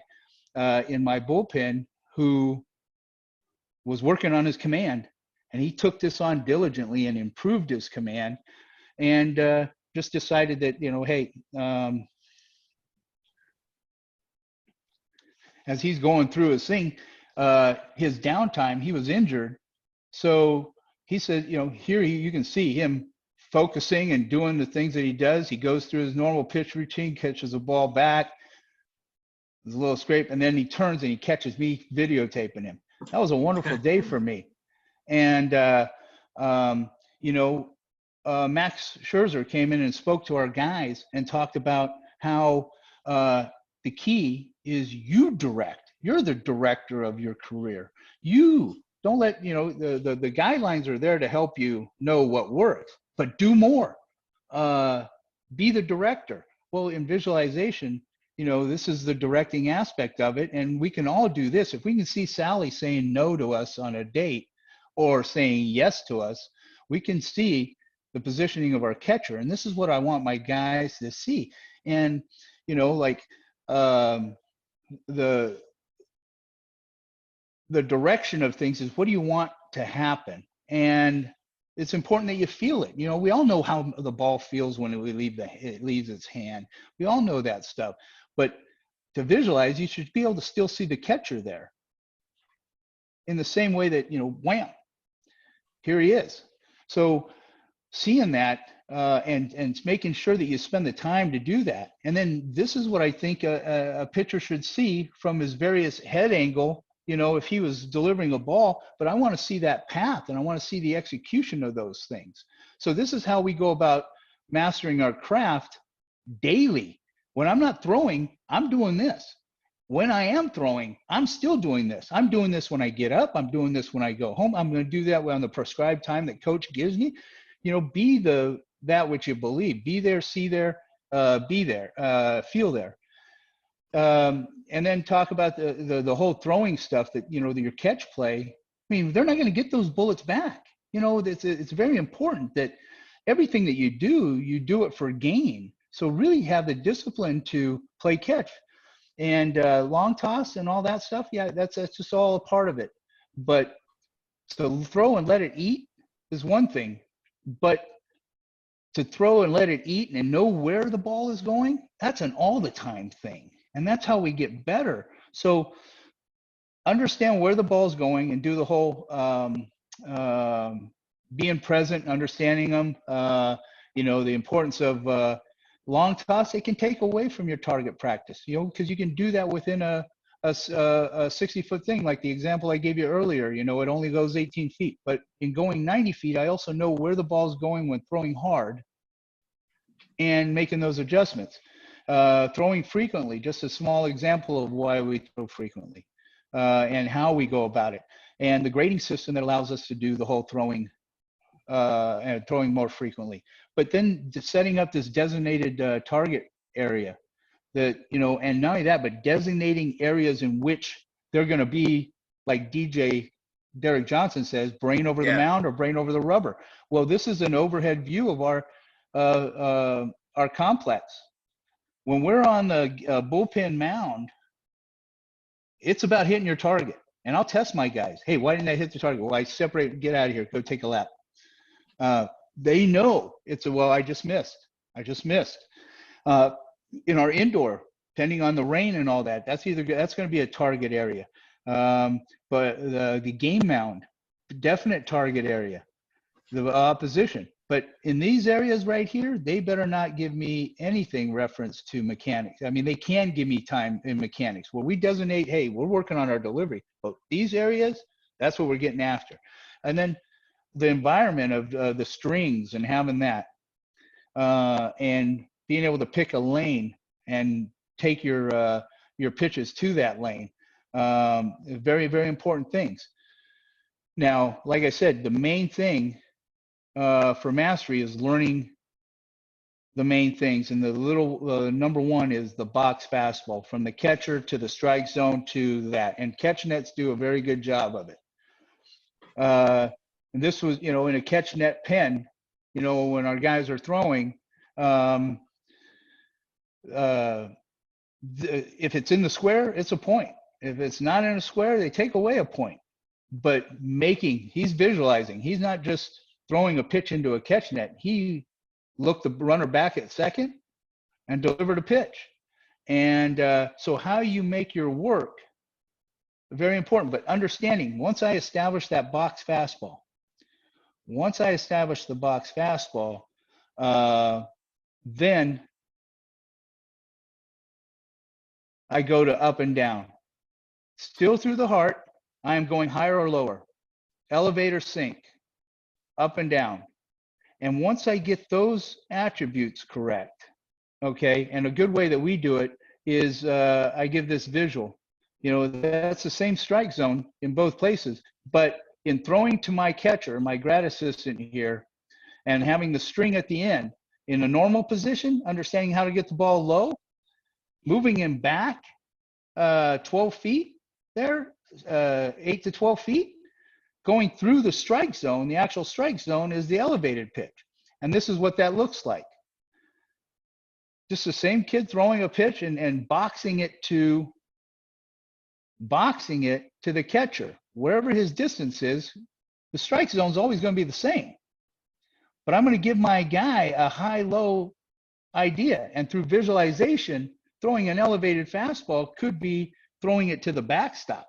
in my bullpen who was working on his command. And he took this on diligently and improved his command, and just decided that, hey, as he's going through his thing, his downtime, he was injured. So he said, here you can see him focusing and doing the things that he does. He goes through his normal pitch routine, catches a ball back, there's a little scrape, and then he turns and he catches me videotaping him. That was a wonderful day for me. And, Max Scherzer came in and spoke to our guys and talked about how the key is you direct. You're the director of your career. You don't let, the guidelines are there to help you know what works, but do more. Be the director. Well, in visualization, this is the directing aspect of it. And we can all do this. If we can see Sally saying no to us on a date or saying yes to us, we can see the positioning of our catcher. And this is what I want my guys to see. And, the direction of things is, what do you want to happen? And it's important that you feel it. You know, we all know how the ball feels when it leaves its hand. We all know that stuff. But to visualize, you should be able to still see the catcher there. In the same way that, you know, wham, here he is. So seeing that and making sure that you spend the time to do that. And then this is what I think a pitcher should see from his various head angle. You know, if he was delivering a ball, but I want to see that path and I want to see the execution of those things. So this is how we go about mastering our craft daily. When I'm not throwing, I'm doing this. When I am throwing, I'm still doing this. I'm doing this when I get up. I'm doing this when I go home. I'm going to do that on the prescribed time that coach gives me. You know, be that which you believe. Be there, see there, be there, feel there. And then talk about the whole throwing stuff that, you know, your catch play. I mean, they're not going to get those bullets back. You know, it's very important that everything that you do it for gain. So really have the discipline to play catch and long toss and all that stuff. Yeah, that's just all a part of it. But to throw and let it eat is one thing, but to throw and let it eat and know where the ball is going, that's an all the time thing. And that's how we get better. So understand where the ball is going and do the whole being present, understanding them. You know, the importance of long toss, it can take away from your target practice, you know, because you can do that within a 60-foot thing, like the example I gave you earlier. You know, it only goes 18 feet, but in going 90 feet, I also know where the ball's going when throwing hard and making those adjustments. Throwing frequently, just a small example of why we throw frequently and how we go about it. And the grading system that allows us to do the whole throwing and throwing more frequently. But then setting up this designated target area that, you know, and not only that, but designating areas in which they're going to be, like DJ Derek Johnson says, brain over the mound or brain over the rubber. Well, this is an overhead view of our complex. When we're on the bullpen mound, it's about hitting your target. And I'll test my guys. Hey, why didn't I hit the target? Well, I separate, get out of here, go take a lap. They know it's I just missed. In our indoor, depending on the rain and all that, that's going to be a target area. But the game mound, definite target area, the opposition. But in these areas right here, they better not give me anything reference to mechanics. I mean, they can give me time in mechanics where we designate, hey, we're working on our delivery, but these areas, that's what we're getting after. And then the environment of the strings and having that, and being able to pick a lane and take your pitches to that lane. Very, very important things. Now, like I said, the main thing for mastery is learning the main things. And the number one is the box fastball, from the catcher to the strike zone to that. And catch nets do a very good job of it. And this was, you know, in a catch net pen, you know, when our guys are throwing, if it's in the square, it's a point. If it's not in a square, they take away a point. But he's visualizing. He's not just throwing a pitch into a catch net. He looked the runner back at second and delivered a pitch. And so how you make your work, very important. But understanding, once I establish that box fastball, then I go to up and down. Still through the heart, I am going higher or lower, elevate or sink, up and down. And once I get those attributes correct, okay, and a good way that we do it is I give this visual. You know, that's the same strike zone in both places, but in throwing to my catcher, my grad assistant here, and having the string at the end in a normal position, understanding how to get the ball low, moving him back 12 feet there, 8 to 12 feet, going through the strike zone. The actual strike zone is the elevated pitch. And this is what that looks like. Just the same kid throwing a pitch and boxing it to the catcher. Wherever his distance is, the strike zone is always going to be the same. but I'm going to give my guy a high-low idea. And through visualization, throwing an elevated fastball could be throwing it to the backstop,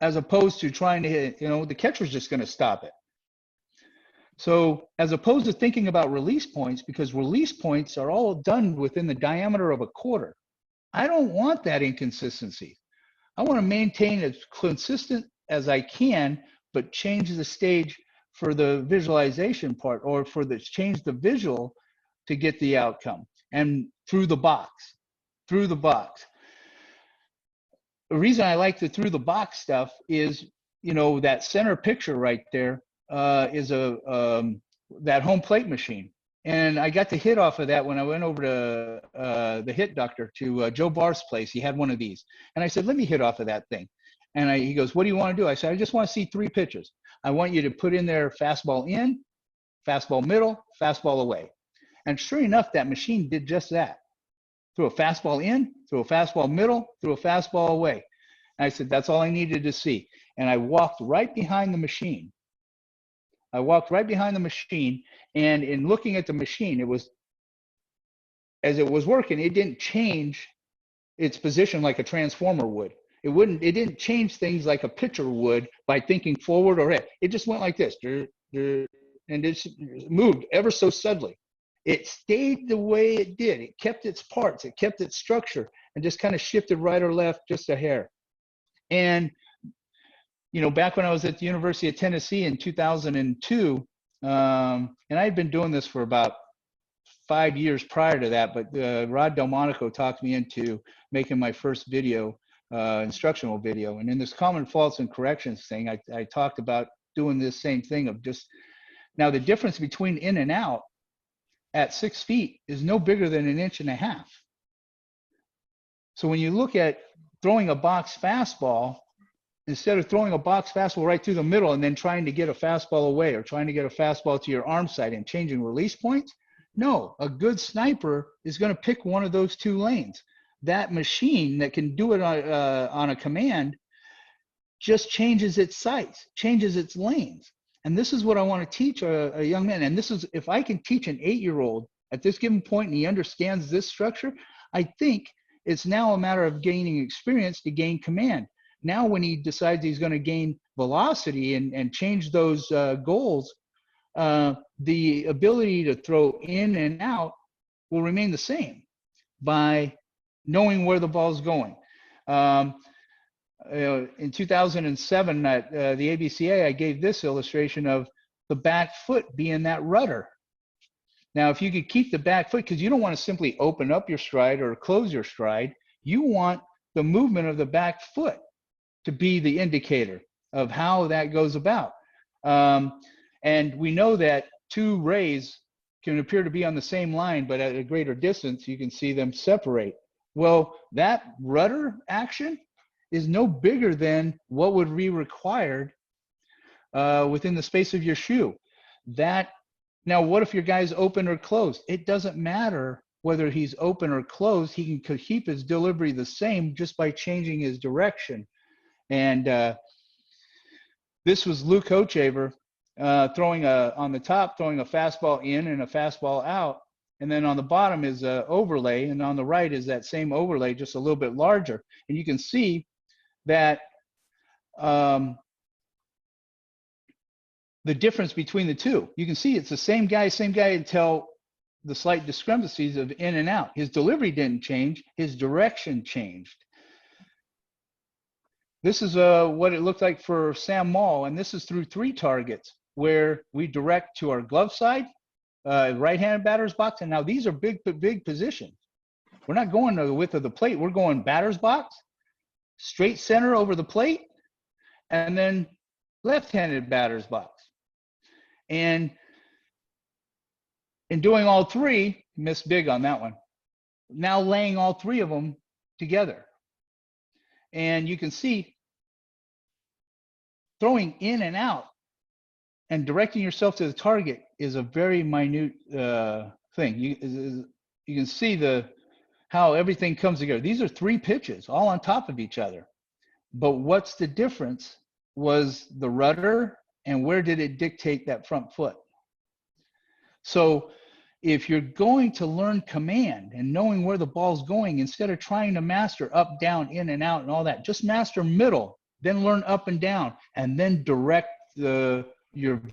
as opposed to trying to hit, the catcher's just going to stop it. So as opposed to thinking about release points, because release points are all done within the diameter of a quarter, I don't want that inconsistency. I want to maintain as consistent as I can, but change the stage for the visualization part, or change the visual to get the outcome. And through the box. The reason I like the through the box stuff is, that center picture right there is that home plate machine. And I got the hit off of that when I went over to the hit doctor, to Joe Barr's place. He had one of these. And I said, let me hit off of that thing. And he goes, what do you want to do? I said, I just want to see 3 pitches. I want you to put in there fastball in, fastball middle, fastball away. And sure enough, that machine did just that. Threw a fastball in, threw a fastball middle, threw a fastball away. And I said, that's all I needed to see. And I walked right behind the machine. And in looking at the machine, as it was working, it didn't change its position like a transformer would. It didn't change things like a pitcher would by thinking forward or ahead. It just went like this, and it moved ever so subtly. It stayed the way it did. It kept its parts, it kept its structure, and just kind of shifted right or left just a hair. And back when I was at the University of Tennessee in 2002, and I had been doing this for about 5 years prior to that, but Rod Delmonico talked me into making my first video, instructional video. And in this common faults and corrections thing, I talked about doing this same thing of just, now the difference between in and out at 6 feet is no bigger than 1.5 inches. So when you look at throwing a box fastball, instead of throwing a box fastball right through the middle and then trying to get a fastball away, or trying to get a fastball to your arm side and changing release points, no, a good sniper is going to pick one of those 2 lanes. That machine that can do it on a command just changes its sights, changes its lanes. And this is what I want to teach a young man. And this is, if I can teach an 8-year-old at this given point and he understands this structure, I think it's now a matter of gaining experience to gain command. Now, when he decides he's going to gain velocity and change those goals, the ability to throw in and out will remain the same by knowing where the ball's going. In 2007 at the ABCA, I gave this illustration of the back foot being that rudder. Now, if you could keep the back foot, because you don't want to simply open up your stride or close your stride, you want the movement of the back foot to be the indicator of how that goes about. And we know that 2 rays can appear to be on the same line, but at a greater distance, you can see them separate. Well, that rudder action is no bigger than what would be required within the space of your shoe. Now, what if your guy's open or closed? It doesn't matter whether he's open or closed. He can keep his delivery the same just by changing his direction. And this was Luke Hochaver throwing on the top, throwing a fastball in and a fastball out. And then on the bottom is an overlay, and on the right is that same overlay, just a little bit larger. And you can see that the difference between the 2. You can see it's the same guy until the slight discrepancies of in and out. His delivery didn't change, his direction changed. This is what it looked like for Sam Maul, and this is through 3 targets where we direct to our glove side, right-handed batter's box, and now these are big positions. We're not going to the width of the plate. We're going batter's box, straight center over the plate, and then left-handed batter's box. And in doing all 3, missed big on that one. Now laying all 3 of them together. And you can see throwing in and out and directing yourself to the target is a very minute thing. You can see how everything comes together. These are 3 pitches all on top of each other. But what's the difference was the rudder and where did it dictate that front foot. So if you're going to learn command and knowing where the ball's going, instead of trying to master up, down, in and out and all that, just master middle, then learn up and down, and then direct your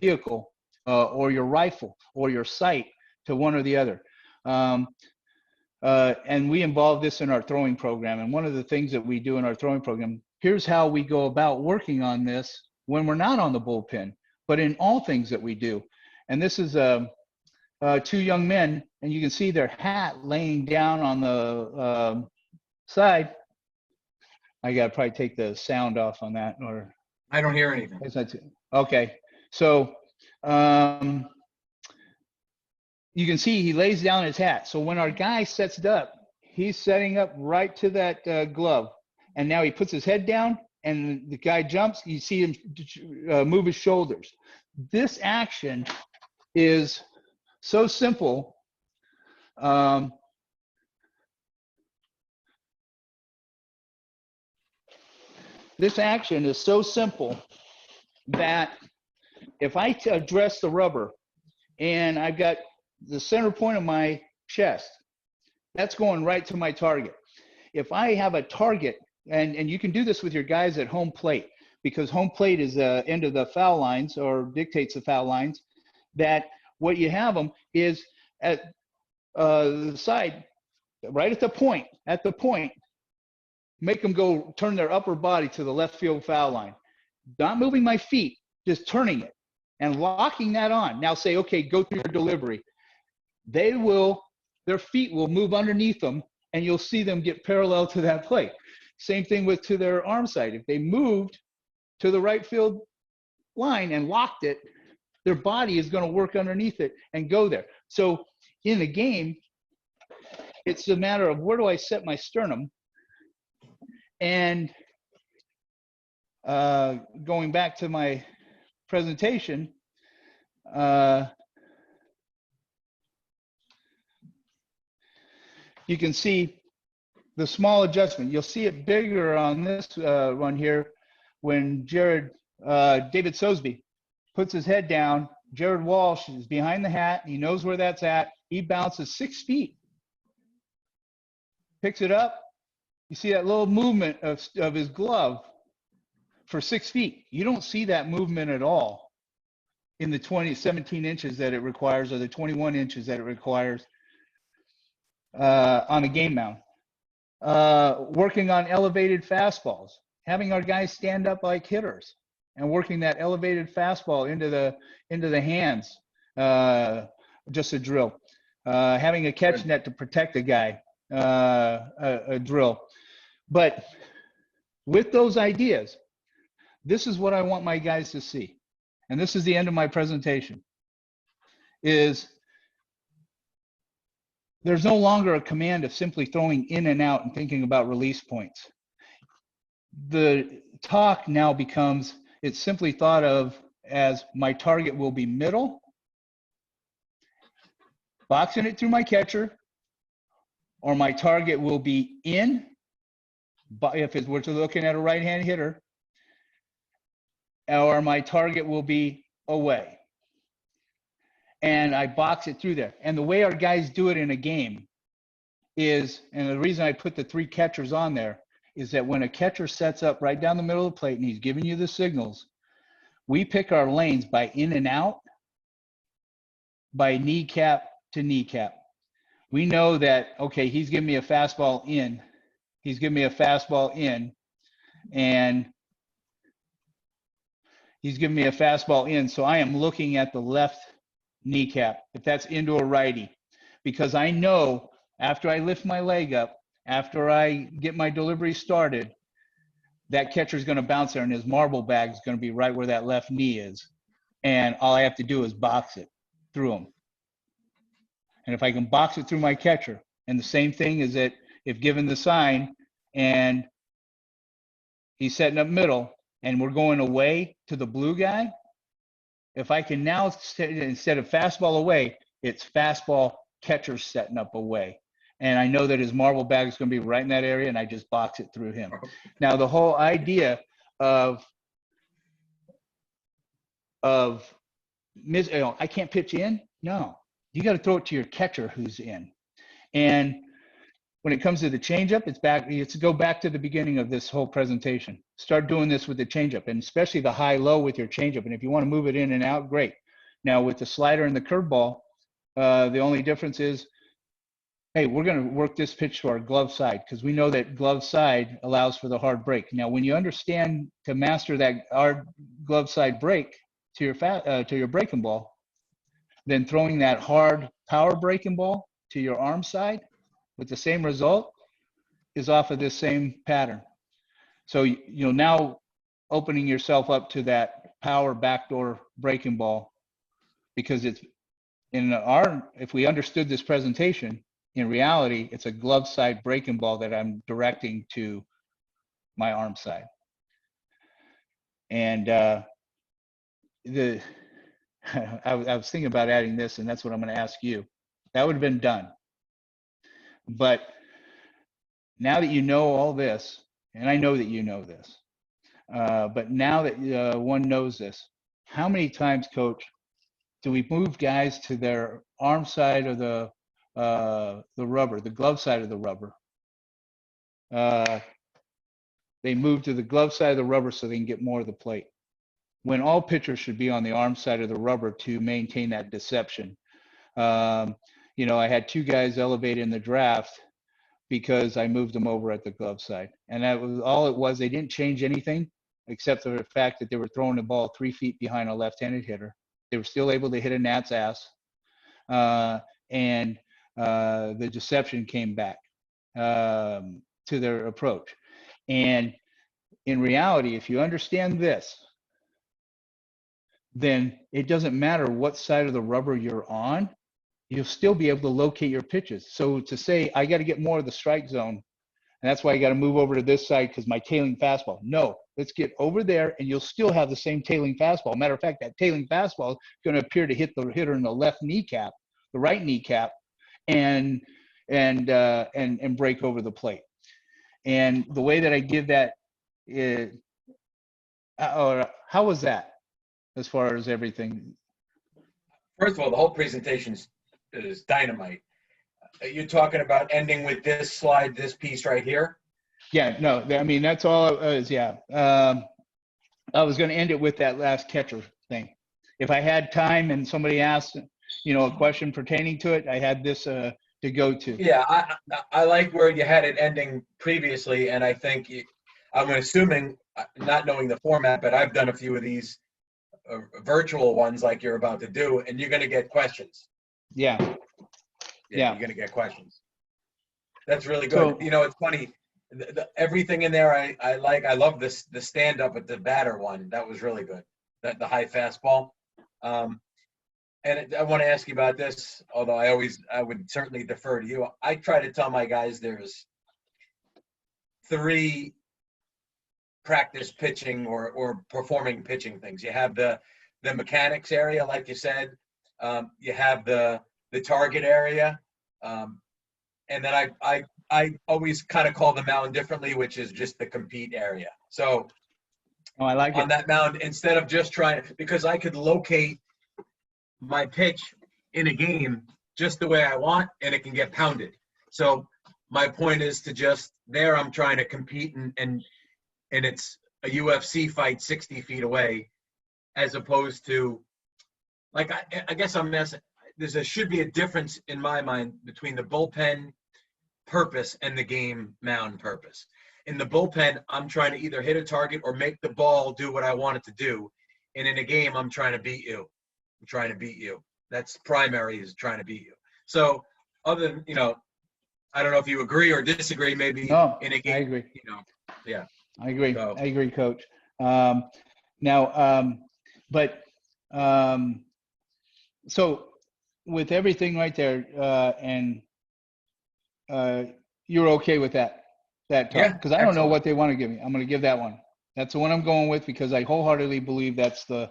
vehicle or your rifle or your sight to one or the other. And we involve this in our throwing program. And one of the things that we do in our throwing program, here's how we go about working on this when we're not on the bullpen, but in all things that we do. And this is two young men, and you can see their hat laying down on the side. I got to probably take the sound off on that, or I don't hear anything. Okay. So you can see he lays down his hat. So when our guy sets it up, he's setting up right to that glove. And now he puts his head down, and the guy jumps. You see him move his shoulders. This action is so simple. This action is so simple that if I address the rubber and I've got the center point of my chest, that's going right to my target. If I have a target, and you can do this with your guys at home plate, because home plate is the end of the foul lines or dictates the foul lines, that what you have them is at the side, right at the point, make them go turn their upper body to the left field foul line. Not moving my feet, just turning it and locking that on. Now say, okay, go through your delivery. Their feet will move underneath them, and you'll see them get parallel to that plate. Same thing to their arm side. If they moved to the right field line and locked it, their body is going to work underneath it and go there. So in the game, it's a matter of where do I set my sternum. And going back to my presentation, you can see the small adjustment. You'll see it bigger on this one here when David Sosby puts his head down. Jared Walsh is behind the hat. He knows where that's at. He bounces 6 feet, picks it up. You see that little movement of his glove for 6 feet. You don't see that movement at all in the 17 inches that it requires, or the 21 inches that it requires on a game mound. Working on elevated fastballs, having our guys stand up like hitters and working that elevated fastball into the hands, just a drill. Having a catch net to protect the guy, a drill. But with those ideas, this is what I want my guys to see. And this is the end of my presentation, is there's no longer a command of simply throwing in and out and thinking about release points. The talk now becomes, it's simply thought of as my target will be middle, boxing it through my catcher, or my target will be in, but if we're looking at a right-hand hitter, or my target will be away. And I box it through there. And the way our guys do it in a game is, and the reason I put the 3 catchers on there, is that when a catcher sets up right down the middle of the plate and he's giving you the signals, we pick our lanes by in and out, by kneecap to kneecap. We know that, okay, he's giving me a fastball in, and he's giving me a fastball in. So I am looking at the left kneecap, if that's into a righty, because I know after I lift my leg up, after I get my delivery started, that catcher is going to bounce there and his marble bag is going to be right where that left knee is. And all I have to do is box it through him. And if I can box it through my catcher, and the same thing is that if given the sign and he's setting up middle and we're going away to the blue guy, if I can now, instead of fastball away, it's fastball catcher setting up away. And I know that his marble bag is going to be right in that area, and I just box it through him. Now, the whole idea of I can't pitch in? No. you got to throw it to your catcher who's in. And when it comes to the changeup, it's go back to the beginning of this whole presentation. Start doing this with the changeup, and especially the high-low with your changeup. And if you want to move it in and out, great. Now with the slider and the curveball, the only difference is, hey, we're going to work this pitch to our glove side because we know that glove side allows for the hard break. Now, when you understand to master that hard glove side break to your breaking ball, then throwing that hard power breaking ball to your arm side with the same result is off of this same pattern. So, now opening yourself up to that power backdoor breaking ball, because it's if we understood this presentation, in reality, it's a glove side breaking ball that I'm directing to my arm side. And I was thinking about adding this, and that's what I'm going to ask you. That would have been done. But now that you know all this, and I know that you know this, but now that one knows this, how many times, Coach, do we move guys to their arm side of the rubber, the glove side of the rubber? They move to the glove side of the rubber so they can get more of the plate, when all pitchers should be on the arm side of the rubber to maintain that deception. I had 2 guys elevate in the draft because I moved them over at the glove side. And that was all it was. They didn't change anything except for the fact that they were throwing the ball 3 feet behind a left-handed hitter. They were still able to hit a gnat's ass. And the deception came back to their approach. And in reality, if you understand this, then it doesn't matter what side of the rubber you're on, you'll still be able to locate your pitches. So to say, I got to get more of the strike zone, and that's why I got to move over to this side because my tailing fastball. No, let's get over there, and you'll still have the same tailing fastball. Matter of fact, that tailing fastball is going to appear to hit the hitter in the left kneecap, the right kneecap, and break over the plate. And the way that I give that is, how was that as far as everything? First of all, the whole presentation is dynamite. You're talking about ending with this slide, this piece right here? Yeah, no, I mean, that's all it was, yeah. I was going to end it with that last catcher thing. If I had time and somebody asked, a question pertaining to it, I had this to go to. Yeah, I like where you had it ending previously, and I think I'm assuming, not knowing the format, but I've done a few of these virtual ones like you're about to do, and you're going to get questions. Yeah. You're going to get questions. That's really good. So, it's funny. Everything in there I like. I love the stand up at the batter one. That was really good. The high fastball. And I want to ask you about this, although I would certainly defer to you. I try to tell my guys there's 3 practice pitching or performing pitching things. You have the mechanics area, like you said. You have the target area. And then I always kind of call the mound differently, which is just the compete area. So I like on that mound, instead of just trying to, because I could locate my pitch in a game just the way I want, and it can get pounded. So my point is to just there, I'm trying to compete and it's a UFC fight 60 feet away, as opposed to, like, I guess I'm messing. Should be a difference in my mind between the bullpen purpose and the game mound purpose. In the bullpen, I'm trying to either hit a target or make the ball do what I want it to do. And in a game, I'm trying to beat you. That's primary, is trying to beat you. So other than, I don't know if you agree or disagree, maybe in a game. I agree. Yeah. I agree. So. I agree, Coach. So with everything right there, and you're okay with that talk? Yeah, because I don't know what they want to give me. I'm going to give that one. That's the one I'm going with, because I wholeheartedly believe that's the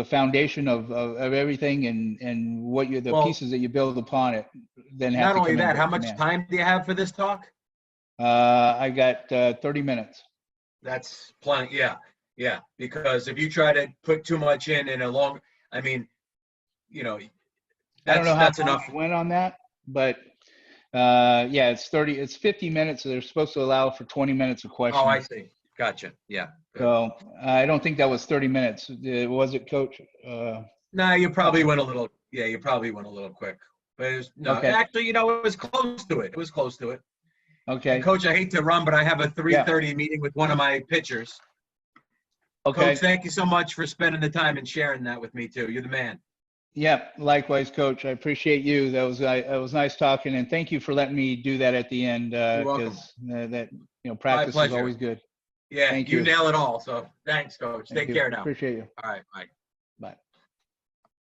foundation of everything, and what the pieces that you build upon it. Then have not to only come that, in how much time do you have for this talk? I got 30 minutes. That's plenty. Yeah. Because if you try to put too much in a long, that's I don't know how That's long enough. I went on that, but yeah, it's 50 minutes. So they're supposed to allow for 20 minutes of Oh, I questions. see. Gotcha. Yeah. Good. So I don't think that was 30 minutes. Was it, Coach? No, you probably went a little. Yeah, you probably went a little quick. But it was, no, Okay. actually, you know, it was close to it. It was close to it. And Okay. Coach, I hate to run, but I have a Yeah. 3:30 meeting with one of my pitchers. Okay. Coach, thank you so much for spending the time and sharing that with me too. You're the man. Yeah. Likewise, Coach. I appreciate you. That was nice talking, and thank you for letting me do that at the end You're welcome. because that My practice is pleasure. always good. Yeah, Thank you you. nail it all. So thanks, Coach. Thank Take you. care now. Appreciate you. All right, bye. Bye.